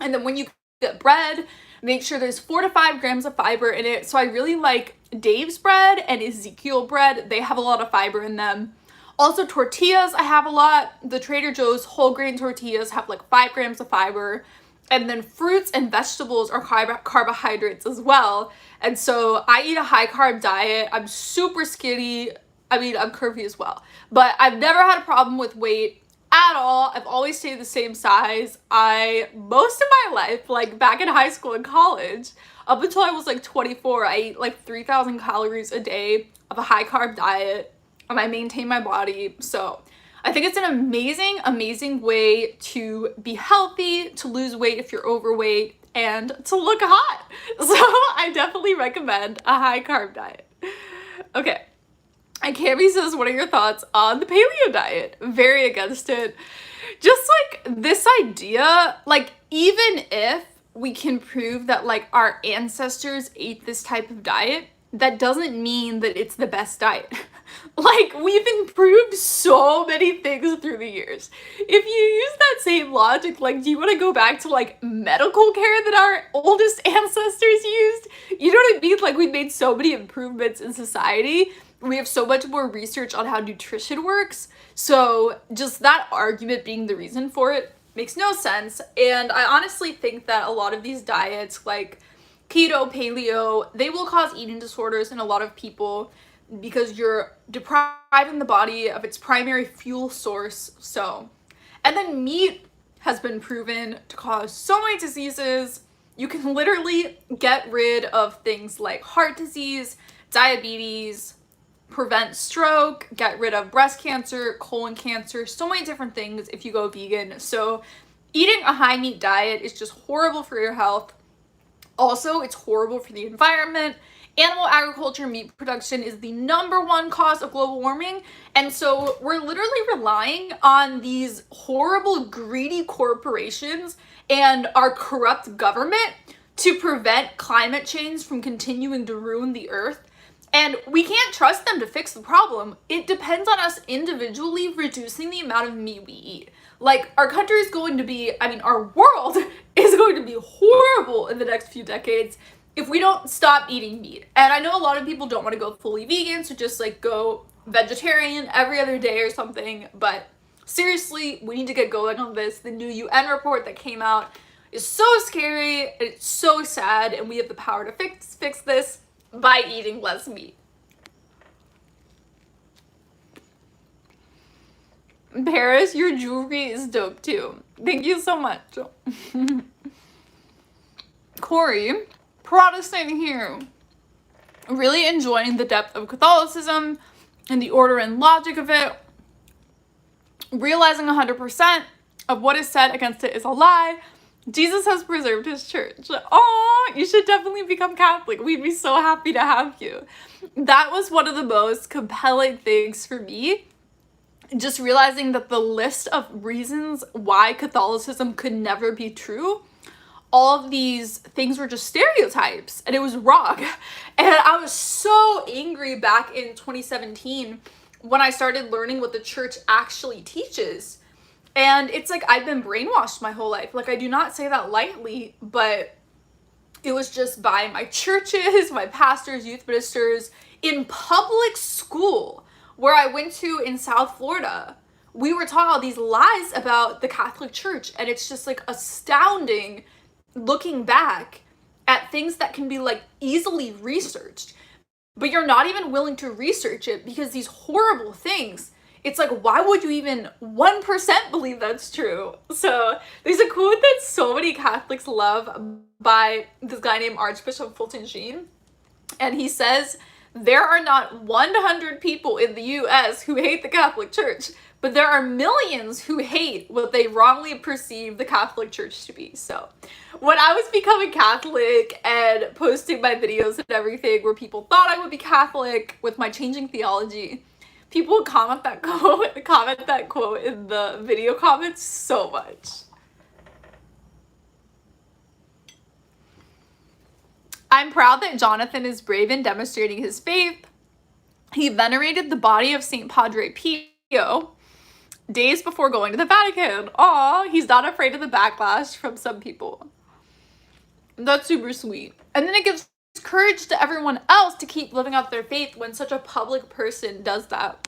And then when you get bread, make sure there's 4 to 5 grams of fiber in it. So I really like Dave's bread and Ezekiel bread. They have a lot of fiber in them. Also tortillas, I have a lot. The Trader Joe's whole grain tortillas have like 5 grams of fiber. And then fruits and vegetables are carbohydrates as well. And so I eat a high carb diet. I'm super skinny. I mean, I'm curvy as well. But I've never had a problem with weight at all. I've always stayed the same size. Most of my life, like back in high school and college, up until I was like 24, I ate like 3,000 calories a day of a high carb diet, and I maintained my body. So I think it's an amazing, amazing way to be healthy, to lose weight if you're overweight, and to look hot. So I definitely recommend a high carb diet. Okay. And Cami says, what are your thoughts on the paleo diet? Very against it. Just like this idea, like even if we can prove that like our ancestors ate this type of diet, that doesn't mean that it's the best diet. Like we've improved so many things through the years. If you use that same logic, like do you want to go back to like medical care that our oldest ancestors used? You know what I mean? Like we made so many improvements in society. We have so much more research on how nutrition works. So just that argument being the reason for it makes no sense. And I honestly think that a lot of these diets like keto, paleo, they will cause eating disorders in a lot of people because you're depriving the body of its primary fuel source. So, and then meat has been proven to cause so many diseases. You can literally get rid of things like heart disease, diabetes, prevent stroke, get rid of breast cancer, colon cancer, so many different things if you go vegan. So eating a high meat diet is just horrible for your health. Also, it's horrible for the environment. Animal agriculture, meat production is the #1 cause of global warming. And so we're literally relying on these horrible, greedy corporations and our corrupt government to prevent climate change from continuing to ruin the earth. And we can't trust them to fix the problem. It depends on us individually reducing the amount of meat we eat. Like, our country is going to be, our world is going to be horrible in the next few decades if we don't stop eating meat. And I know a lot of people don't want to go fully vegan, so just like go vegetarian every other day or something. But seriously, we need to get going on this. The new UN report that came out is so scary, and it's so sad, and we have the power to fix this by eating less meat. Paris, your jewelry is dope too. Thank you so much. Corey, Protestant here. Really enjoying the depth of Catholicism and the order and logic of it. Realizing 100% of what is said against it is a lie. Jesus has preserved his church. Oh, you should definitely become Catholic. We'd be so happy to have you. That was one of the most compelling things for me. Just realizing that the list of reasons why Catholicism could never be true, all of these things were just stereotypes, and it was wrong. And I was so angry back in 2017 when I started learning what the church actually teaches. And it's like I've been brainwashed my whole life. Like, I do not say that lightly, but it was just by my churches, my pastors, youth ministers, in public school where I went to in South Florida. We were taught all these lies about the Catholic Church, and it's just like astounding looking back at things that can be like easily researched, but you're not even willing to research it because these horrible things, it's like, why would you even 1% believe that's true? So there's a quote that so many Catholics love by this guy named Archbishop Fulton Sheen, and he says, there are not 100 people in the US who hate the Catholic Church, but there are millions who hate what they wrongly perceive the Catholic Church to be. So when I was becoming Catholic and posting my videos and everything where people thought I would be Catholic with my changing theology, people would comment that quote in the video comments so much. I'm proud that Jonathan is brave in demonstrating his faith. He venerated the body of St. Padre Pio days before going to the Vatican. Aw, he's not afraid of the backlash from some people. That's super sweet. And then it gives courage to everyone else to keep living out their faith when such a public person does that.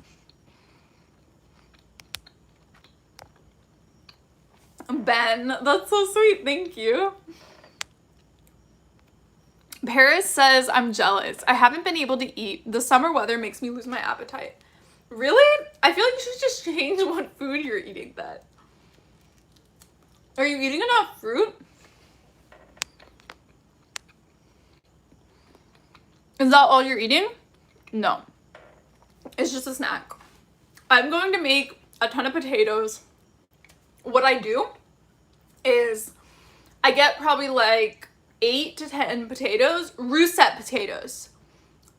Ben, that's so sweet. Thank you. Paris says, I'm jealous. I haven't been able to eat. The summer weather makes me lose my appetite. Really? I feel like you should just change what food you're eating then. Are you eating enough fruit? Is that all you're eating? No. It's just a snack. I'm going to make a ton of potatoes. What I do is I get probably like 8 to 10 potatoes, russet potatoes.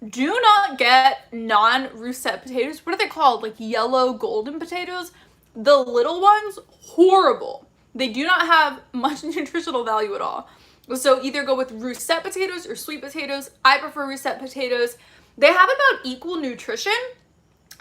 Do not get non-russet potatoes. What are they called? Like yellow golden potatoes? The little ones, horrible. They do not have much nutritional value at all. So either go with russet potatoes or sweet potatoes. I prefer russet potatoes. They have about equal nutrition.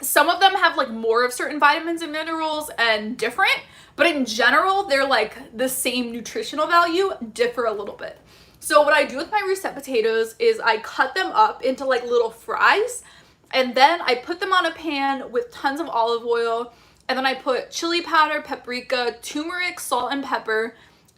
Some of them have like more of certain vitamins and minerals and different, but in general, they're like the same nutritional value, differ a little bit. So what I do with my russet potatoes is I cut them up into like little fries, and then I put them on a pan with tons of olive oil, and then I put chili powder, paprika, turmeric, salt, and pepper,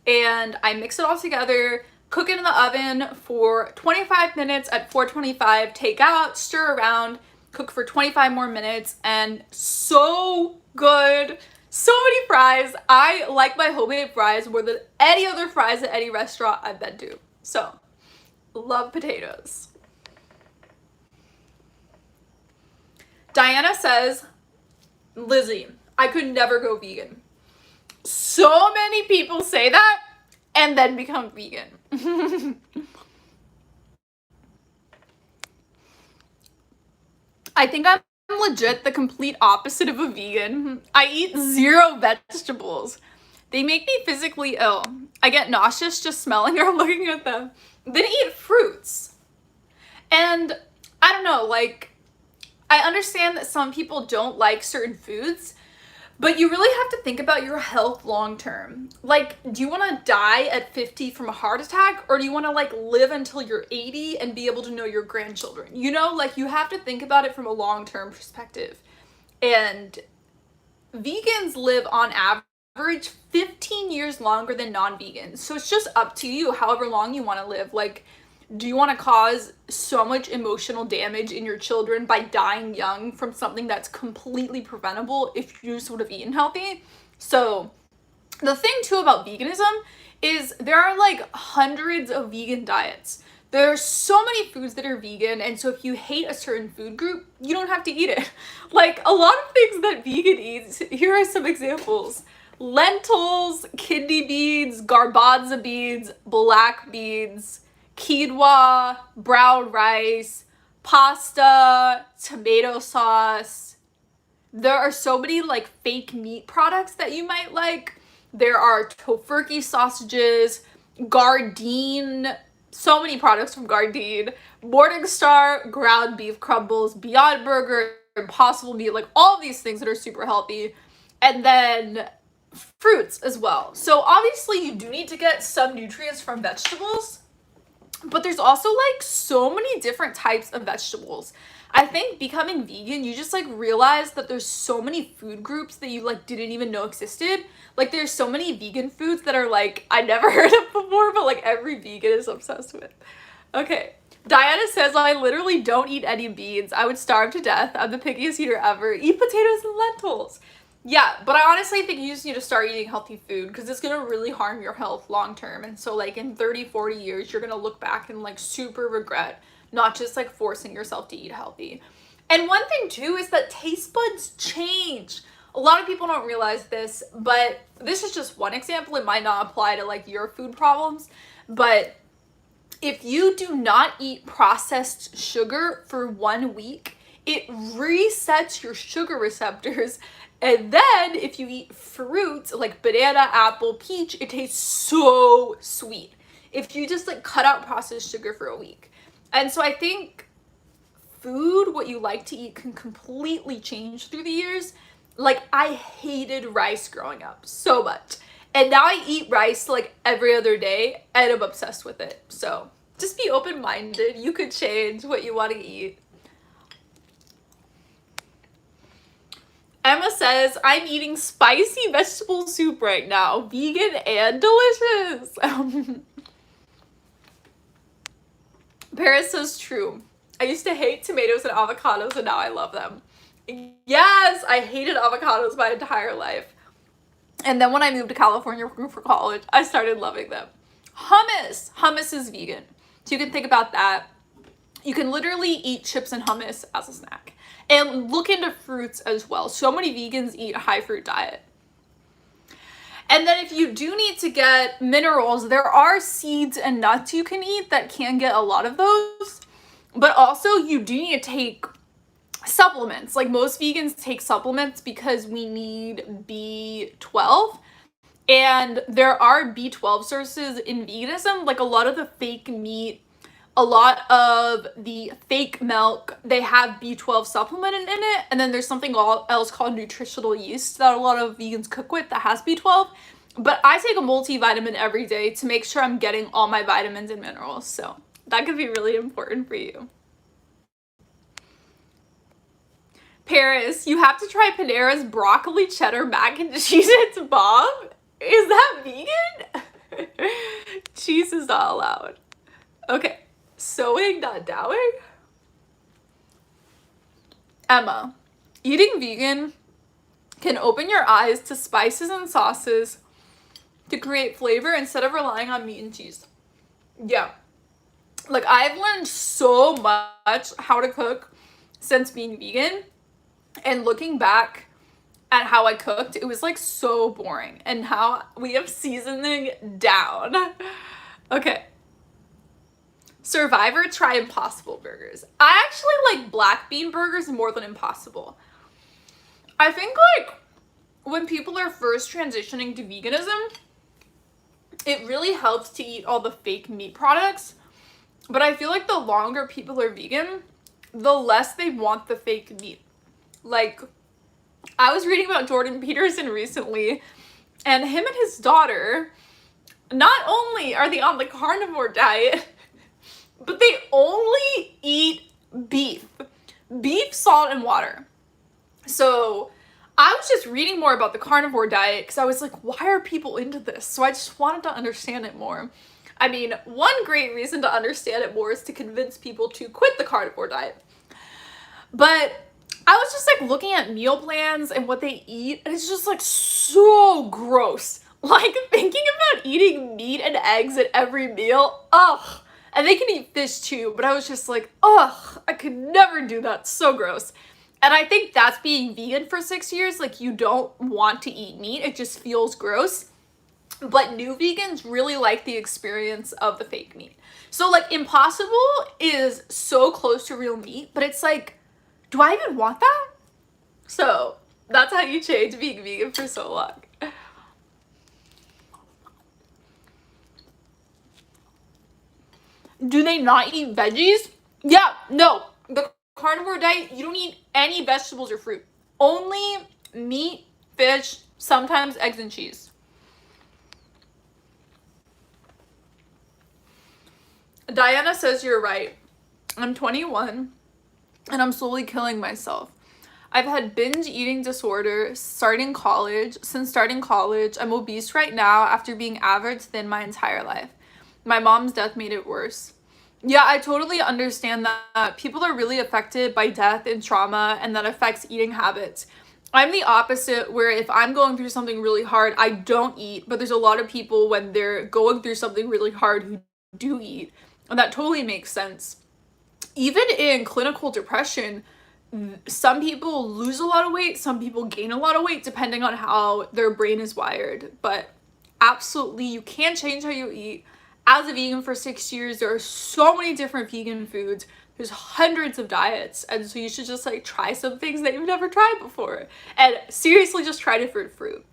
and I mix it all together, cook it in the oven for 25 minutes at 425, take out, stir around, cook for 25 more minutes, and so good. So many fries. I like my homemade fries more than any other fries at any restaurant I've been to. So, love potatoes. Diana says, Lizzie, I could never go vegan. So many people say that and then become vegan. I think I'm legit the complete opposite of a vegan. I eat 0 vegetables. They make me physically ill. I get nauseous just smelling or looking at them. Then eat fruits. And I don't know, like, I understand that some people don't like certain foods, but you really have to think about your health long term. Like, do you want to die at 50 from a heart attack, or do you want to like live until you're 80 and be able to know your grandchildren? You know, like you have to think about it from a long-term perspective. And vegans live on average 15 years longer than non-vegans. So it's just up to you however long you want to live. Like, do you want to cause so much emotional damage in your children by dying young from something that's completely preventable if you just would have eaten healthy? So the thing too about veganism is there are like hundreds of vegan diets. There are so many foods that are vegan, and so if you hate a certain food group, you don't have to eat it. Like a lot of things that vegan eats, here are some examples. Lentils, kidney beans, garbanzo beans, black beans, quinoa, brown rice, pasta, tomato sauce. There are so many like fake meat products that you might like. There are tofurkey sausages, Gardein, so many products from Gardein, Morningstar, ground beef crumbles, Beyond Burger, Impossible Meat, like all of these things that are super healthy. And then fruits as well. So obviously you do need to get some nutrients from vegetables, but there's also like so many different types of vegetables. I think becoming vegan, you just like realize that there's so many food groups that you like didn't even know existed. Like there's so many vegan foods that are like I never heard of before, but like every vegan is obsessed with. Okay. Diana says, I literally don't eat any beans. I would starve to death. I'm the pickiest eater ever. Eat potatoes and lentils. Yeah, but I honestly think you just need to start eating healthy food because it's going to really harm your health long term. And so like in 30, 40 years, you're going to look back and like super regret not just like forcing yourself to eat healthy. And one thing too is that taste buds change. A lot of people don't realize this, but this is just one example. It might not apply to like your food problems, but if you do not eat processed sugar for 1 week, it resets your sugar receptors. And then if you eat fruits like banana, apple, peach, it tastes so sweet if you just like cut out processed sugar for a week. And so I think food, what you like to eat, can completely change through the years. Like, I hated rice growing up so much. And now I eat rice like every other day and I'm obsessed with it. So just be open-minded. You could change what you want to eat. Emma says, I'm eating spicy vegetable soup right now. Vegan and delicious. Paris says, true. I used to hate tomatoes and avocados and now I love them. Yes, I hated avocados my entire life. And then when I moved to California for college, I started loving them. Hummus. Hummus is vegan. So you can think about that. You can literally eat chips and hummus as a snack. And look into fruits as well. So many vegans eat a high fruit diet. And then if you do need to get minerals, there are seeds and nuts you can eat that can get a lot of those. But also you do need to take supplements. Like, most vegans take supplements because we need B12. And there are B12 sources in veganism. Like, a lot of the fake meat, a lot of the fake milk, they have B12 supplement in it. And then there's something else called nutritional yeast that a lot of vegans cook with that has B12. But I take a multivitamin every day to make sure I'm getting all my vitamins and minerals. So that could be really important for you. Paris, you have to try Panera's broccoli cheddar mac and cheese. It's bomb. Is that vegan? Cheese is not allowed. Okay. Sewing, not dowing. Emma, eating vegan can open your eyes to spices and sauces to create flavor instead of relying on meat and cheese. Yeah. Like, I've learned so much how to cook since being vegan. And looking back at how I cooked, it was like so boring. And how we have seasoning down. Okay. Survivor, try Impossible burgers. I actually like black bean burgers more than Impossible. I think, like, when people are first transitioning to veganism, it really helps to eat all the fake meat products. But I feel like the longer people are vegan, the less they want the fake meat. Like, I was reading about Jordan Peterson recently, and him and his daughter, not only are they on the carnivore diet, but they only eat beef, salt, and water. So I was just reading more about the carnivore diet because I was like, why are people into this? So I just wanted to understand it more. I mean, one great reason to understand it more is to convince people to quit the carnivore diet. But I was just like looking at meal plans and what they eat, and it's just like so gross. Like, thinking about eating meat and eggs at every meal, ugh. And they can eat fish too, but I was just like, ugh, I could never do that. So gross. And I think that's being vegan for 6 years. Like, you don't want to eat meat. It just feels gross. But new vegans really like the experience of the fake meat. So, like, Impossible is so close to real meat, but it's like, do I even want that? So that's how you change being vegan for so long. Do they not eat veggies? Yeah, no. The carnivore diet, you don't eat any vegetables or fruit. Only meat, fish, sometimes eggs and cheese. Diana says you're right. I'm 21 and I'm slowly killing myself. I've had binge eating disorder since starting college. I'm obese right now after being average thin my entire life. My mom's death made it worse. Yeah, I totally understand that people are really affected by death and trauma, and that affects eating habits. I'm the opposite, where if I'm going through something really hard, I don't eat, but there's a lot of people when they're going through something really hard who do eat, and that totally makes sense. Even in clinical depression, some people lose a lot of weight, some people gain a lot of weight, depending on how their brain is wired. But absolutely, you can change how you eat. As a vegan for 6 years, there are so many different vegan foods. There's hundreds of diets, and so you should just like try some things that you've never tried before. And seriously, just try different fruit.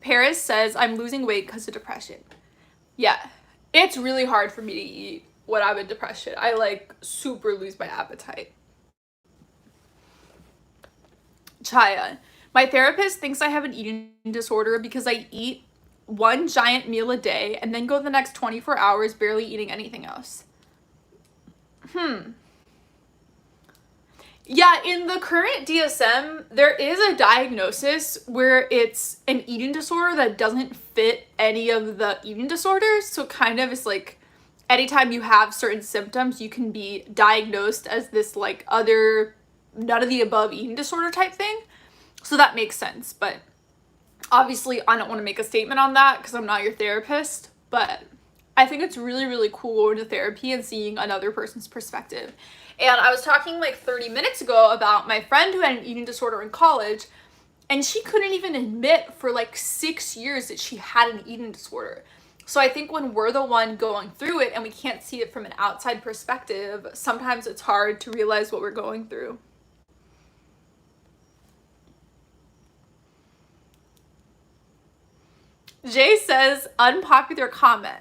Paris says, I'm losing weight because of depression. Yeah, it's really hard for me to eat. when I'm in depression. I like super lose my appetite. Chaya, my therapist thinks I have an eating disorder because I eat one giant meal a day and then go the next 24 hours barely eating anything else. Yeah, in the current DSM, there is a diagnosis where it's an eating disorder that doesn't fit any of the eating disorders. So kind of it's like anytime you have certain symptoms, you can be diagnosed as this like other none of the above eating disorder type thing. So that makes sense. But obviously I don't want to make a statement on that because I'm not your therapist. But I think it's really, really cool going to therapy and seeing another person's perspective. And I was talking like 30 minutes ago about my friend who had an eating disorder in college, and she couldn't even admit for like 6 years that she had an eating disorder. So I think when we're the one going through it and we can't see it from an outside perspective, sometimes it's hard to realize what we're going through. Jay says, unpopular comment.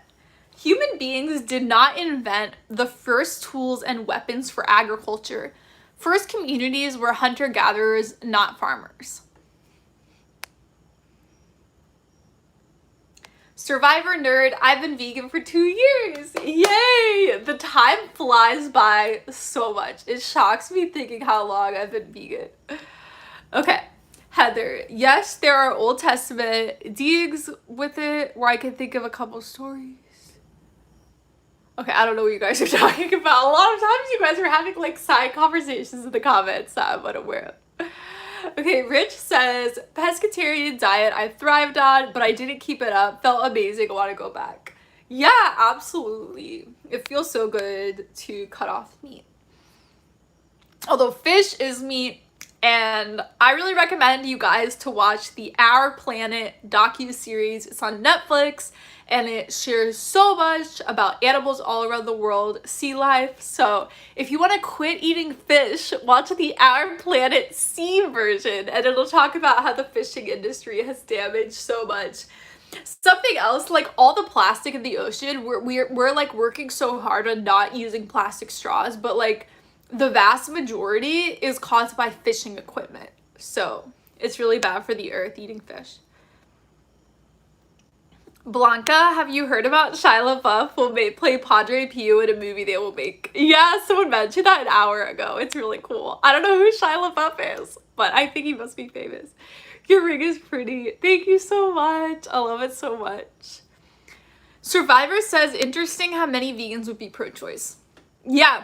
Human beings did not invent the first tools and weapons for agriculture. First communities were hunter-gatherers, not farmers. Survivor nerd, I've been vegan for 2 years. Yay! The time flies by so much. It shocks me thinking how long I've been vegan. Okay. Heather, yes, there are Old Testament digs with it where I can think of a couple stories. Okay, I don't know what you guys are talking about. A lot of times you guys are having like side conversations in the comments that I'm unaware of. Okay, Rich says, pescatarian diet I thrived on, but I didn't keep it up. Felt amazing. I want to go back. Yeah, absolutely. It feels so good to cut off meat. Although fish is meat. And I really recommend you guys to watch the Our Planet docu-series. It's on Netflix and it shares so much about animals all around the world, sea life. So if you want to quit eating fish, watch the Our Planet sea version and it'll talk about how the fishing industry has damaged so much. Something else, like all the plastic in the ocean, we're like working so hard on not using plastic straws, but like the vast majority is caused by fishing equipment. So it's really bad for the earth eating fish. Blanca, have you heard about Shia LaBeouf will play Padre Pio in a movie they will make? Yeah, someone mentioned that an hour ago. It's really cool. I don't know who Shia LaBeouf is, but I think he must be famous. Your ring is pretty. Thank you so much. I love it so much. Survivor says, interesting how many vegans would be pro-choice. Yeah.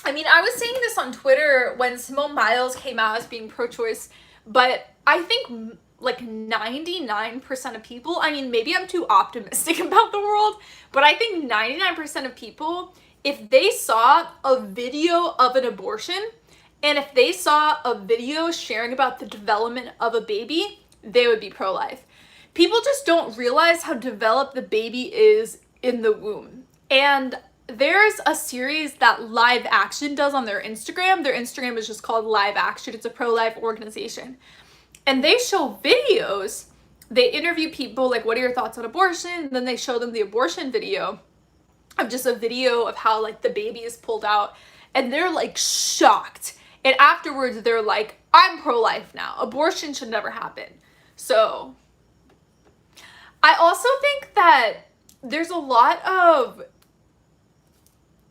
I mean, I was saying this on Twitter when Simone Biles came out as being pro-choice, but I think like 99% of people, I mean, maybe I'm too optimistic about the world, but I think 99% of people, if they saw a video of an abortion, and if they saw a video sharing about the development of a baby, they would be pro-life. People just don't realize how developed the baby is in the womb. And there's a series that Live Action does on their Instagram. Their Instagram is just called Live Action. It's a pro-life organization. And they show videos. They interview people like, what are your thoughts on abortion? And then they show them the abortion video of just a video of how like the baby is pulled out. And they're like shocked. And afterwards they're like, I'm pro-life now. Abortion should never happen. So I also think that there's a lot of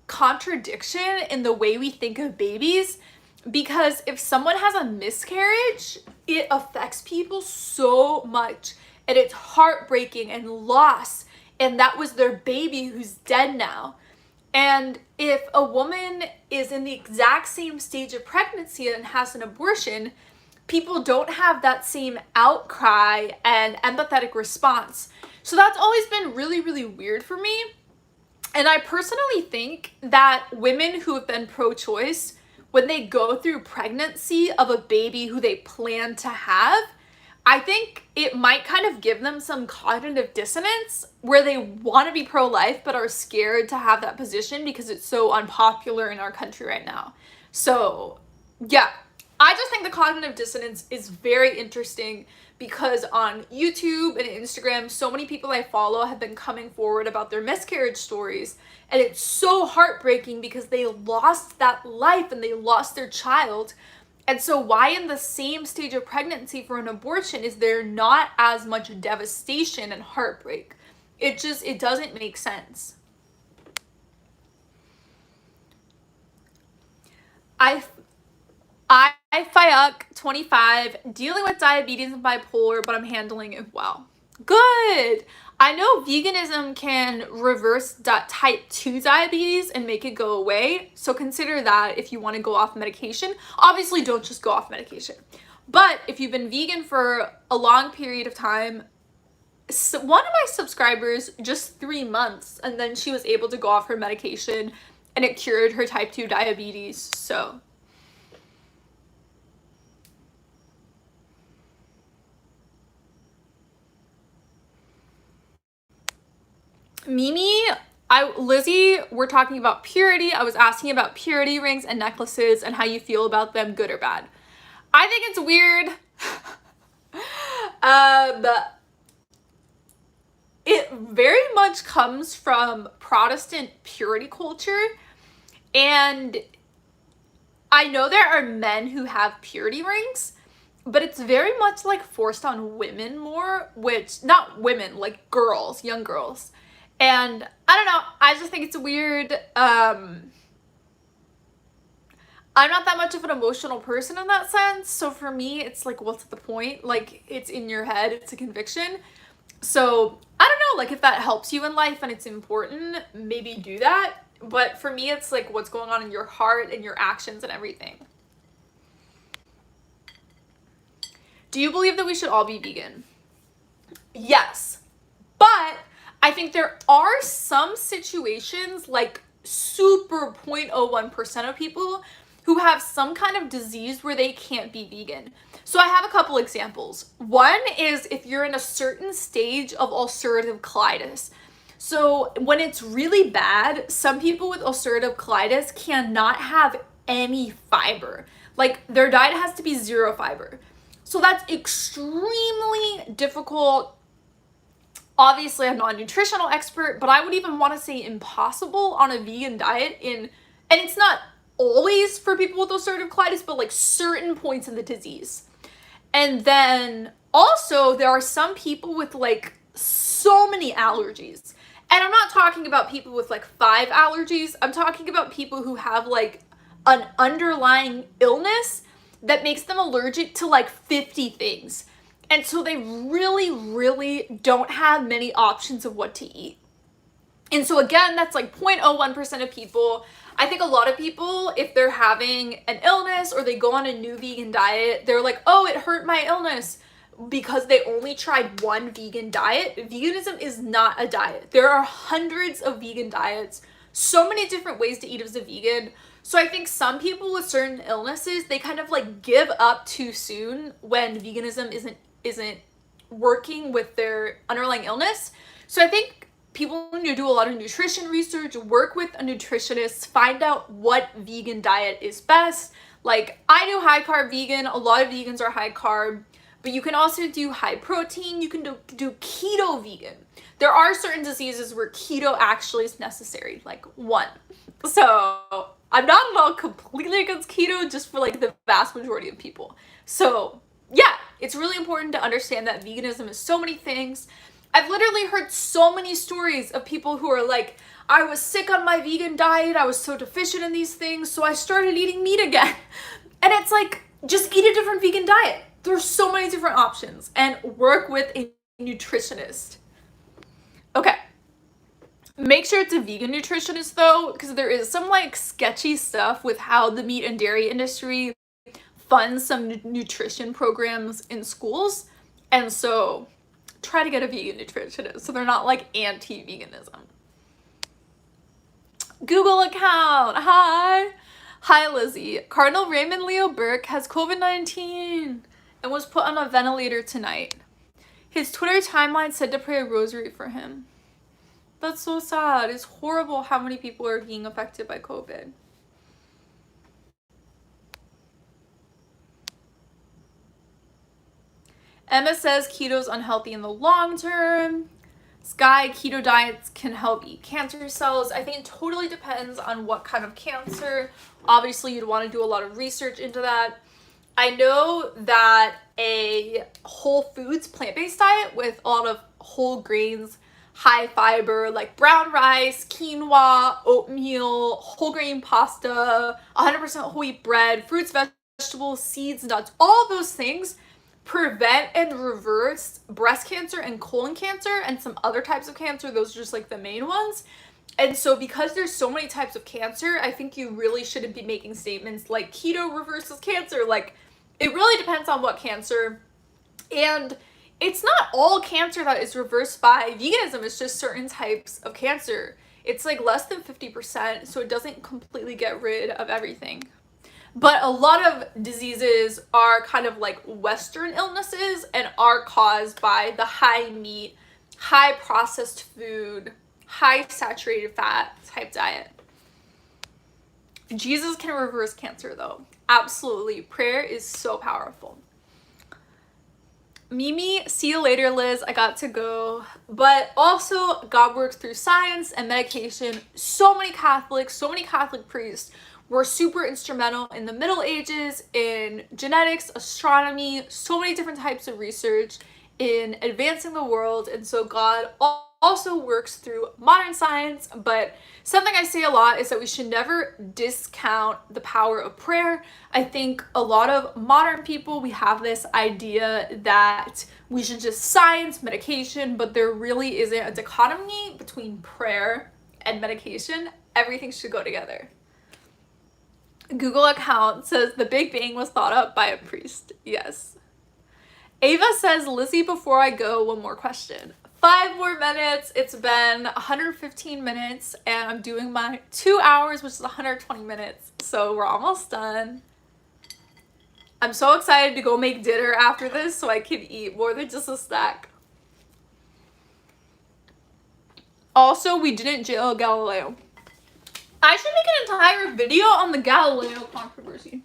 contradiction in the way we think of babies, because if someone has a miscarriage, it affects people so much and it's heartbreaking and loss, and that was their baby who's dead now. And if a woman is in the exact same stage of pregnancy and has an abortion, people don't have that same outcry and empathetic response. So that's always been really, really weird for me. And I personally think that women who have been pro-choice, when they go through pregnancy of a baby who they plan to have, I think it might kind of give them some cognitive dissonance where they want to be pro-life but are scared to have that position because it's so unpopular in our country right now. So yeah, I just think the cognitive dissonance is very interesting because on YouTube and Instagram, so many people I follow have been coming forward about their miscarriage stories. And it's so heartbreaking because they lost that life and they lost their child. And so why in the same stage of pregnancy for an abortion is there not as much devastation and heartbreak? It doesn't make sense. I Fiuck 25, dealing with diabetes and bipolar, but I'm handling it well. Good. I know veganism can reverse type 2 diabetes and make it go away. So consider that if you want to go off medication. Obviously, don't just go off medication. But if you've been vegan for a long period of time, one of my subscribers, just 3 months, and then she was able to go off her medication and it cured her type 2 diabetes. So Mimi, Lizzie, we're talking about purity. I was asking about purity rings and necklaces and how you feel about them, good or bad. I think it's weird. It very much comes from Protestant purity culture, and I know there are men who have purity rings, but it's very much like forced on women more, which, not women, like girls, young girls. And I don't know, I just think it's weird. I'm not that much of an emotional person in that sense, so for me it's like, what's the point? Like, it's in your head, it's a conviction. So I don't know, like, if that helps you in life and it's important, maybe do that. But for me, it's like what's going on in your heart and your actions and everything. Do you believe that we should all be vegan? Yes, but I think there are some situations, like super 0.01% of people who have some kind of disease where they can't be vegan. So I have a couple examples. One is if you're in a certain stage of ulcerative colitis. So when it's really bad, some people with ulcerative colitis cannot have any fiber. Like, their diet has to be 0 fiber. So that's extremely difficult. Obviously, I'm not a nutritional expert, but I would even want to say impossible on a vegan diet and it's not always for people with ulcerative colitis, but like certain points in the disease. And then also there are some people with like so many allergies. And I'm not talking about people with like 5 allergies. I'm talking about people who have like an underlying illness that makes them allergic to like 50 things. And so they really, really don't have many options of what to eat. And so again, that's like 0.01% of people. I think a lot of people, if they're having an illness or they go on a new vegan diet, they're like, oh, it hurt my illness because they only tried one vegan diet. Veganism is not a diet. There are hundreds of vegan diets, so many different ways to eat as a vegan. So I think some people with certain illnesses, they kind of like give up too soon when veganism isn't working with their underlying illness. So I think people need to do a lot of nutrition research, work with a nutritionist, find out what vegan diet is best. Like, I do high carb vegan, a lot of vegans are high carb, but you can also do high protein, you can do keto vegan. There are certain diseases where keto actually is necessary, like one. So I'm not at all completely against keto, just for like the vast majority of people. So yeah, it's really important to understand that veganism is so many things. I've literally heard so many stories of people who are like, I was sick on my vegan diet, I was so deficient in these things, so I started eating meat again. And it's like, just eat a different vegan diet. There's so many different options, and work with a nutritionist. Okay. Make sure it's a vegan nutritionist though, because there is some like sketchy stuff with how the meat and dairy industry funds some nutrition programs in schools. And so try to get a vegan nutritionist so they're not like anti-veganism. Google account. Hi Lizzie. Cardinal Raymond Leo Burke has COVID-19 and was put on a ventilator tonight. His Twitter timeline said to pray a rosary for him. That's so sad. It's horrible how many people are being affected by COVID. Emma says keto's unhealthy in the long term. Sky, keto diets can help eat cancer cells. I think it totally depends on what kind of cancer. Obviously, you'd want to do a lot of research into that. I know that a whole foods plant-based diet with a lot of whole grains, high fiber, like brown rice, quinoa, oatmeal, whole grain pasta, 100% whole wheat bread, fruits, vegetables, seeds, nuts, all of those things prevent and reverse breast cancer and colon cancer and some other types of cancer. Those are just like the main ones. And so because there's so many types of cancer, I think you really shouldn't be making statements like keto reverses cancer. Like, it really depends on what cancer. And it's not all cancer that is reversed by veganism. It's just certain types of cancer. It's like less than 50%, so it doesn't completely get rid of everything. But a lot of diseases are kind of like Western illnesses and are caused by the high meat, high processed food, high saturated fat type diet. Jesus can reverse cancer though. Absolutely. Prayer is so powerful. Mimi, see you later, Liz. I got to go. But also, God works through science and medication. So many Catholic priests were super instrumental in the Middle Ages, in genetics, astronomy, so many different types of research in advancing the world. And so God also works through modern science. But something I say a lot is that we should never discount the power of prayer. I think a lot of modern people, we have this idea that we should just science medication, but there really isn't a dichotomy between prayer and medication. Everything should go together. Google account says the Big Bang was thought up by a priest. Yes. Ava says, Lizzie, before I go, one more question. 5 more minutes. It's been 115 minutes and I'm doing my 2 hours, which is 120 minutes. So we're almost done. I'm so excited to go make dinner after this so I can eat more than just a snack. Also, we didn't jail Galileo. I should make an entire video on the Galileo controversy.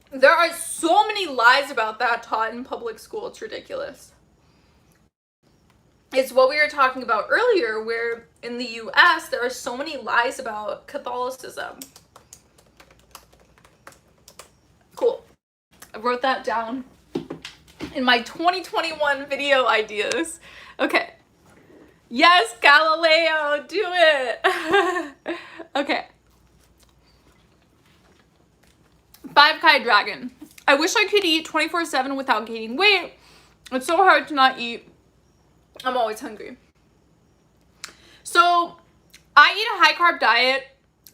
There are so many lies about that taught in public school. It's ridiculous. It's what we were talking about earlier, where in the US, there are so many lies about Catholicism. Cool. I wrote that down in my 2021 video ideas. Okay. Yes, Galileo, do it. Okay. 5K Dragon. I wish I could eat 24/7 without gaining weight. It's so hard to not eat. I'm always hungry. So I eat a high carb diet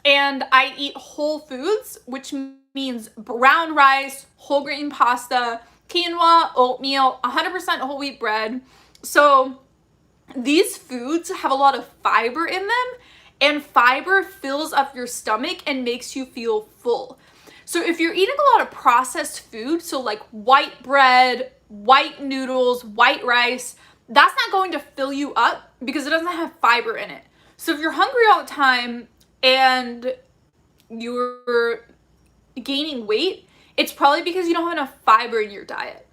and I eat whole foods, which means brown rice, whole grain pasta, quinoa, oatmeal, 100% whole wheat bread. So these foods have a lot of fiber in them, and fiber fills up your stomach and makes you feel full. So if you're eating a lot of processed food, so like white bread, white noodles, white rice, that's not going to fill you up because it doesn't have fiber in it. So if you're hungry all the time and you're gaining weight, it's probably because you don't have enough fiber in your diet.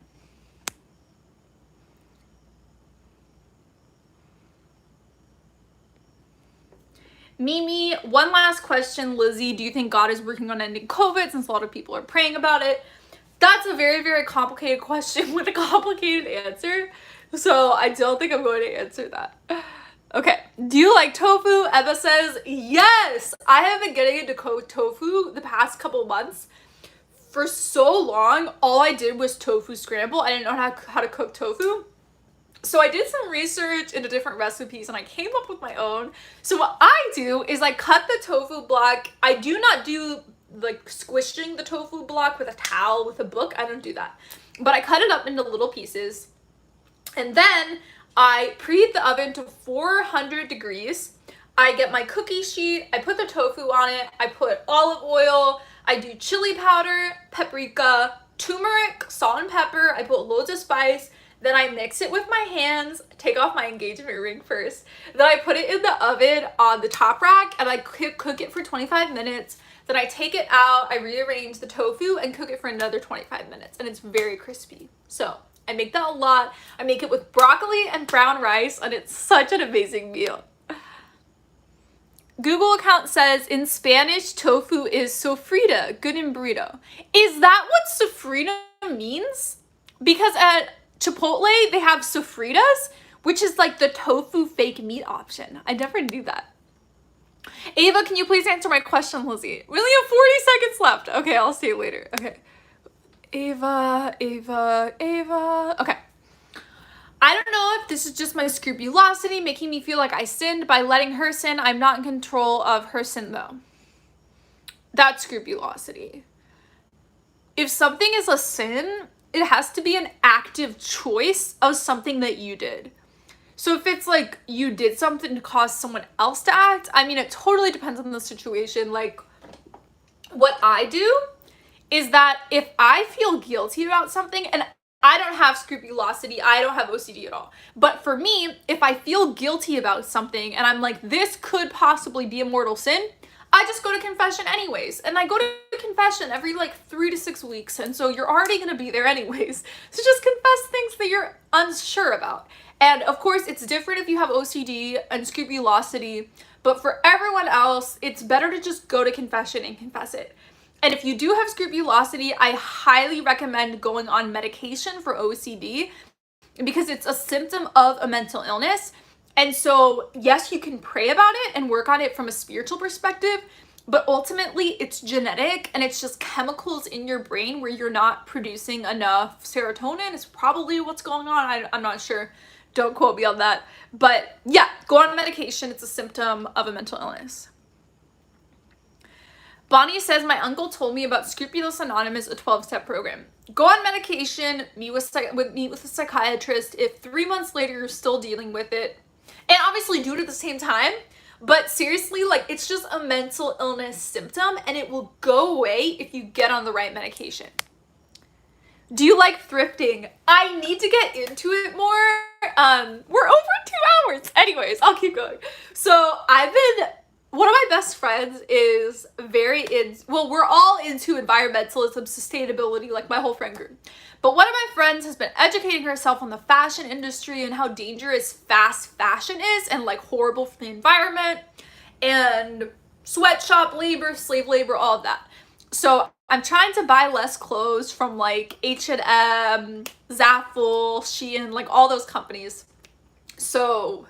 Mimi, one last question, Lizzie. Do you think God is working on ending COVID since a lot of people are praying about it? That's a very, very complicated question with a complicated answer. So I don't think I'm going to answer that. Okay. Do you like tofu? Eva says, yes. I have been getting into tofu the past couple months. For so long, all I did was tofu scramble. I didn't know how to cook tofu. So I did some research into different recipes and I came up with my own. So what I do is I cut the tofu block. I do not do like squishing the tofu block with a towel, with a book. I don't do that. But I cut it up into little pieces. And then I preheat the oven to 400 degrees. I get my cookie sheet. I put the tofu on it. I put olive oil. I do chili powder, paprika, turmeric, salt and pepper. I put loads of spice. Then I mix it with my hands, take off my engagement ring first. Then I put it in the oven on the top rack and I cook it for 25 minutes. Then I take it out, I rearrange the tofu and cook it for another 25 minutes, and it's very crispy. So I make that a lot. I make it with broccoli and brown rice, and it's such an amazing meal. Google account says in Spanish, tofu is sofrita, good in burrito. Is that what sofrita means? Because at Chipotle, they have sofritas, which is like the tofu fake meat option. I never knew that. Ava, can you please answer my question, Lizzie? We only have 40 seconds left. Okay, I'll see you later. Okay. Ava. Okay. I don't know if this is just my scrupulosity making me feel like I sinned by letting her sin. I'm not in control of her sin, though. That's scrupulosity. If something is a sin, it has to be an active choice of something that you did. So if it's like you did something to cause someone else to act, I mean, it totally depends on the situation. Like, what I do is that if I feel guilty about something, and I don't have scrupulosity, I don't have OCD at all. But for me, if I feel guilty about something and I'm like, this could possibly be a mortal sin, I just go to confession anyways. And I go to confession every like 3 to 6 weeks. And so you're already gonna be there anyways. So just confess things that you're unsure about. And of course, it's different if you have OCD and scrupulosity. But for everyone else, it's better to just go to confession and confess it. And if you do have scrupulosity, I highly recommend going on medication for OCD because it's a symptom of a mental illness. And so, yes, you can pray about it and work on it from a spiritual perspective, but ultimately it's genetic and it's just chemicals in your brain where you're not producing enough serotonin. It's probably what's going on. I'm not sure. Don't quote me on that. But yeah, go on medication. It's a symptom of a mental illness. Bonnie says, my uncle told me about Scrupulous Anonymous, a 12-step program. Go on medication, meet with a psychiatrist. If 3 months later you're still dealing with it, and obviously do it at the same time, but seriously, like, it's just a mental illness symptom and it will go away if you get on the right medication. Do you like thrifting? I need to get into it more. We're over 2 hours. Anyways, I'll keep going. So one of my best friends is we're all into environmentalism, sustainability, like my whole friend group. But one of my friends has been educating herself on the fashion industry and how dangerous fast fashion is and like horrible for the environment and sweatshop labor, slave labor, all of that. So I'm trying to buy less clothes from like H&M, Zaful, Shein, like all those companies. So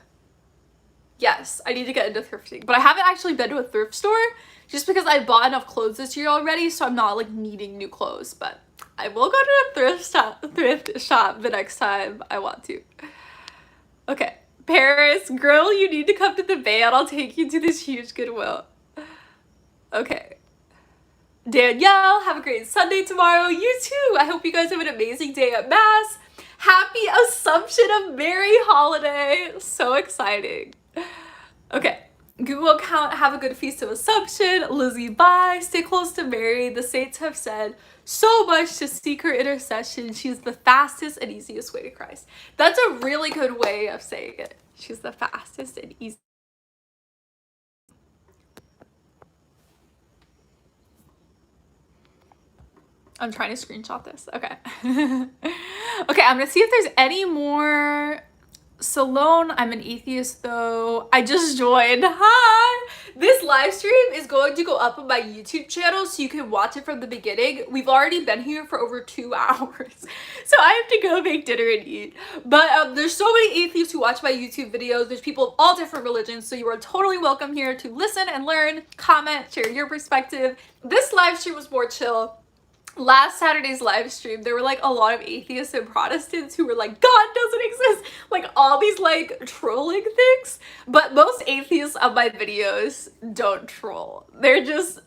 yes, I need to get into thrifting, but I haven't actually been to a thrift store just because I bought enough clothes this year already, so I'm not like needing new clothes, but I will go to a thrift shop the next time I want to. Okay, Paris, girl, you need to come to the band. I'll take you to this huge Goodwill. Okay. Danielle, have a great Sunday tomorrow. You too. I hope you guys have an amazing day at Mass. Happy Assumption of Mary holiday. So exciting. Okay. Google account, have a good Feast of Assumption. Lizzie, bye. Stay close to Mary. The saints have said so much to seek her intercession. She's the fastest and easiest way to Christ. That's a really good way of saying it. She's the fastest and easiest. I'm trying to screenshot this. Okay. Okay, I'm gonna see if there's any more. Salone, I'm an atheist though. I just joined. Hi! This live stream is going to go up on my YouTube channel so you can watch it from the beginning. We've already been here for over 2 hours. So I have to go make dinner and eat. But there's so many atheists who watch my YouTube videos. There's people of all different religions. So you are totally welcome here to listen and learn, comment, share your perspective. This live stream was more chill. Last Saturday's live stream, there were like a lot of atheists and Protestants who were like, God doesn't exist, like all these like trolling things. But most atheists of my videos don't troll. They're just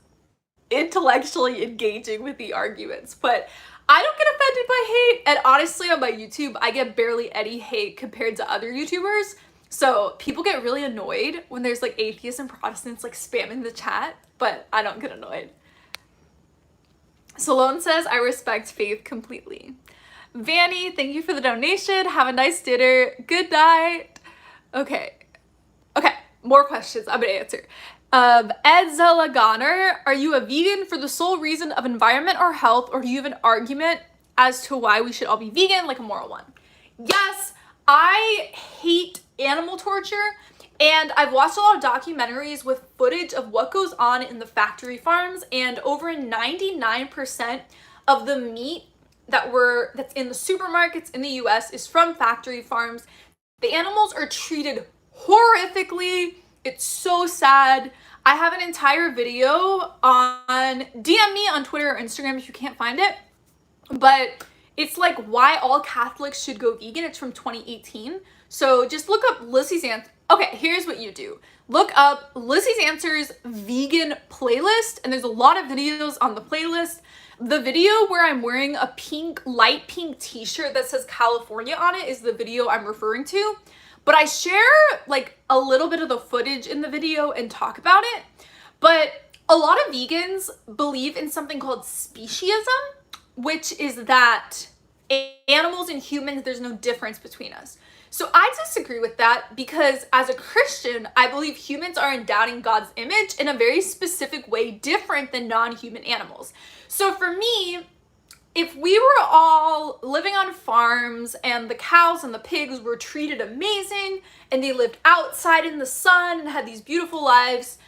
intellectually engaging with the arguments. But I don't get offended by hate. And honestly, on my YouTube, I get barely any hate compared to other YouTubers. So people get really annoyed when there's like atheists and Protestants like spamming the chat, but I don't get annoyed. Salone says, I respect faith completely. Vanny, thank you for the donation. Have a nice dinner. Good night. Okay, more questions I'm gonna answer. of Edzella Goner. Are you a vegan for the sole reason of environment or health, or do you have an argument as to why we should all be vegan, like a moral one? Yes, I hate animal torture, and I've watched a lot of documentaries with footage of what goes on in the factory farms, and over 99% of the meat that's in the supermarkets in the US is from factory farms. The animals are treated horrifically. It's so sad. I have an entire video on, DM me on Twitter or Instagram if you can't find it, but it's like why all Catholics should go vegan. It's from 2018. So just look up Lizzie's Answers. Okay, here's what you do. Look up Lizzie's Answers vegan playlist, and there's a lot of videos on the playlist. The video where I'm wearing a light pink t-shirt that says California on it is the video I'm referring to. But I share like a little bit of the footage in the video and talk about it. But a lot of vegans believe in something called speciesism, which is that animals and humans, there's no difference between us. So I disagree with that because as a Christian, I believe humans are endowed in God's image in a very specific way, different than non-human animals. So for me, if we were all living on farms and the cows and the pigs were treated amazing and they lived outside in the sun and had these beautiful lives,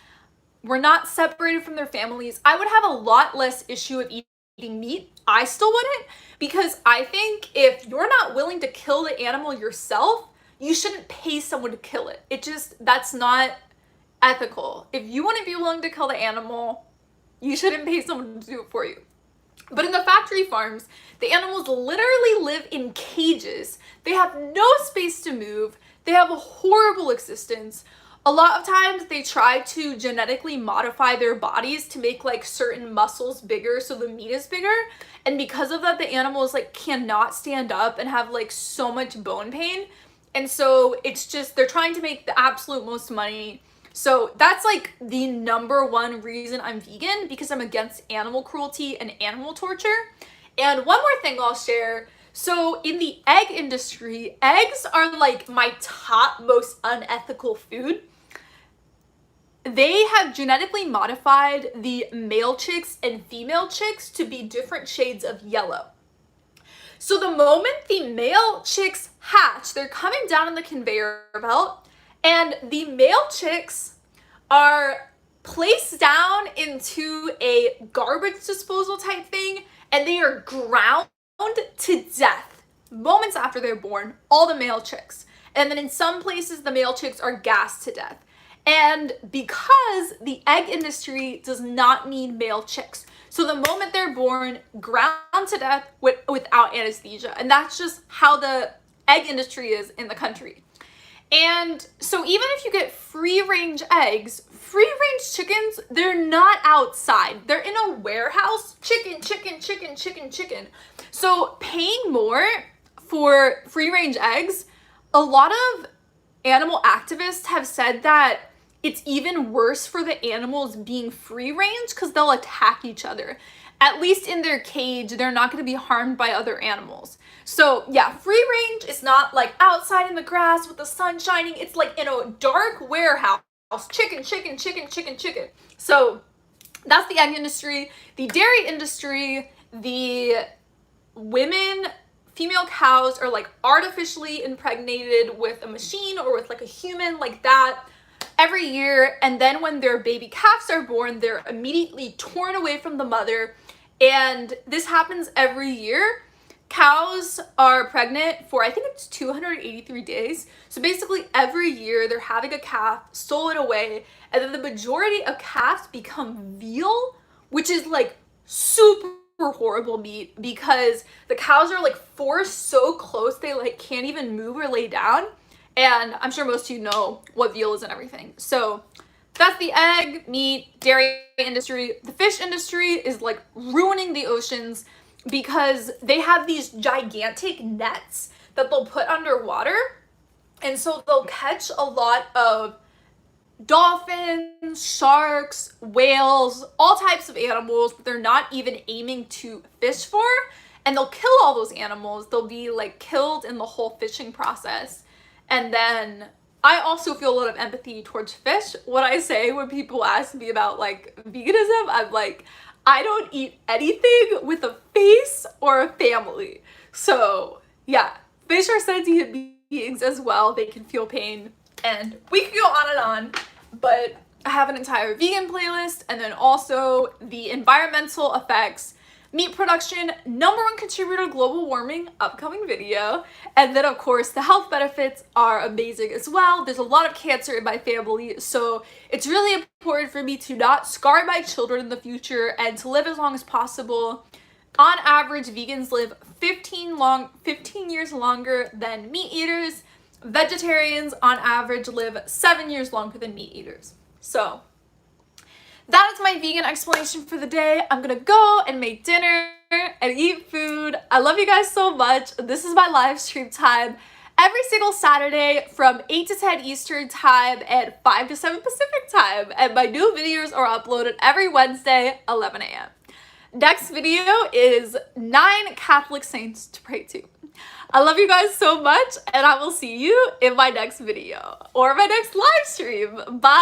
were not separated from their families, I would have a lot less issue of eating meat. I still wouldn't, because I think if you're not willing to kill the animal yourself, you shouldn't pay someone to kill it. That's not ethical. If you wouldn't be willing to kill the animal, you shouldn't pay someone to do it for you. But in the factory farms, the animals literally live in cages. They have no space to move. They have a horrible existence. A lot of times they try to genetically modify their bodies to make like certain muscles bigger so the meat is bigger. And because of that, the animals like cannot stand up and have like so much bone pain. And so it's just, they're trying to make the absolute most money. So that's like the number one reason I'm vegan, because I'm against animal cruelty and animal torture. And one more thing I'll share. So in the egg industry, eggs are like my top most unethical food. They have genetically modified the male chicks and female chicks to be different shades of yellow. So the moment the male chicks hatch, they're coming down on the conveyor belt, and the male chicks are placed down into a garbage disposal type thing, and they are ground to death moments after they're born, all the male chicks. And then in some places, the male chicks are gassed to death. And because the egg industry does not need male chicks, so the moment they're born, ground to death without anesthesia. And that's just how the egg industry is in the country. And so even if you get free-range eggs, free-range chickens, they're not outside. They're in a warehouse. Chicken, chicken, chicken, chicken, chicken. So paying more for free-range eggs, a lot of animal activists have said that it's even worse for the animals being free-range because they'll attack each other. At least in their cage, they're not going to be harmed by other animals. So yeah, free-range is not like outside in the grass with the sun shining. It's like in a dark warehouse. Chicken, chicken, chicken, chicken, chicken. So that's the egg industry. The dairy industry, the female cows are like artificially impregnated with a machine or with like a human like that every year. And then when their baby calves are born, they're immediately torn away from the mother. And this happens every year. Cows are pregnant for, I think it's 283 days. So basically every year they're having a calf, stolen away, and then the majority of calves become veal, which is like super horrible meat because the cows are like forced so close they like can't even move or lay down. And I'm sure most of you know what veal is and everything. So that's the egg, meat, dairy industry. The fish industry is like ruining the oceans because they have these gigantic nets that they'll put underwater. And so they'll catch a lot of dolphins, sharks, whales, all types of animals that they're not even aiming to fish for. And they'll kill all those animals. They'll be like killed in the whole fishing process. And then I also feel a lot of empathy towards fish. What I say when people ask me about like veganism, I'm like, I don't eat anything with a face or a family. So yeah, fish are sentient beings as well. They can feel pain, and we can go on and on, but I have an entire vegan playlist, and then also the environmental effects, meat production, #1 contributor to global warming, upcoming video. And then of course the health benefits are amazing as well. There's a lot of cancer in my family, so it's really important for me to not scar my children in the future and to live as long as possible. On average, vegans live 15 years longer than meat eaters. Vegetarians on average live 7 years longer than meat eaters. So that is my vegan explanation for the day. I'm gonna go and make dinner and eat food. I love you guys so much. This is my live stream time every single Saturday from 8 to 10 Eastern time and 5 to 7 Pacific time. And my new videos are uploaded every Wednesday, 11 a.m. Next video is 9 Catholic saints to pray to. I love you guys so much, and I will see you in my next video or my next live stream. Bye.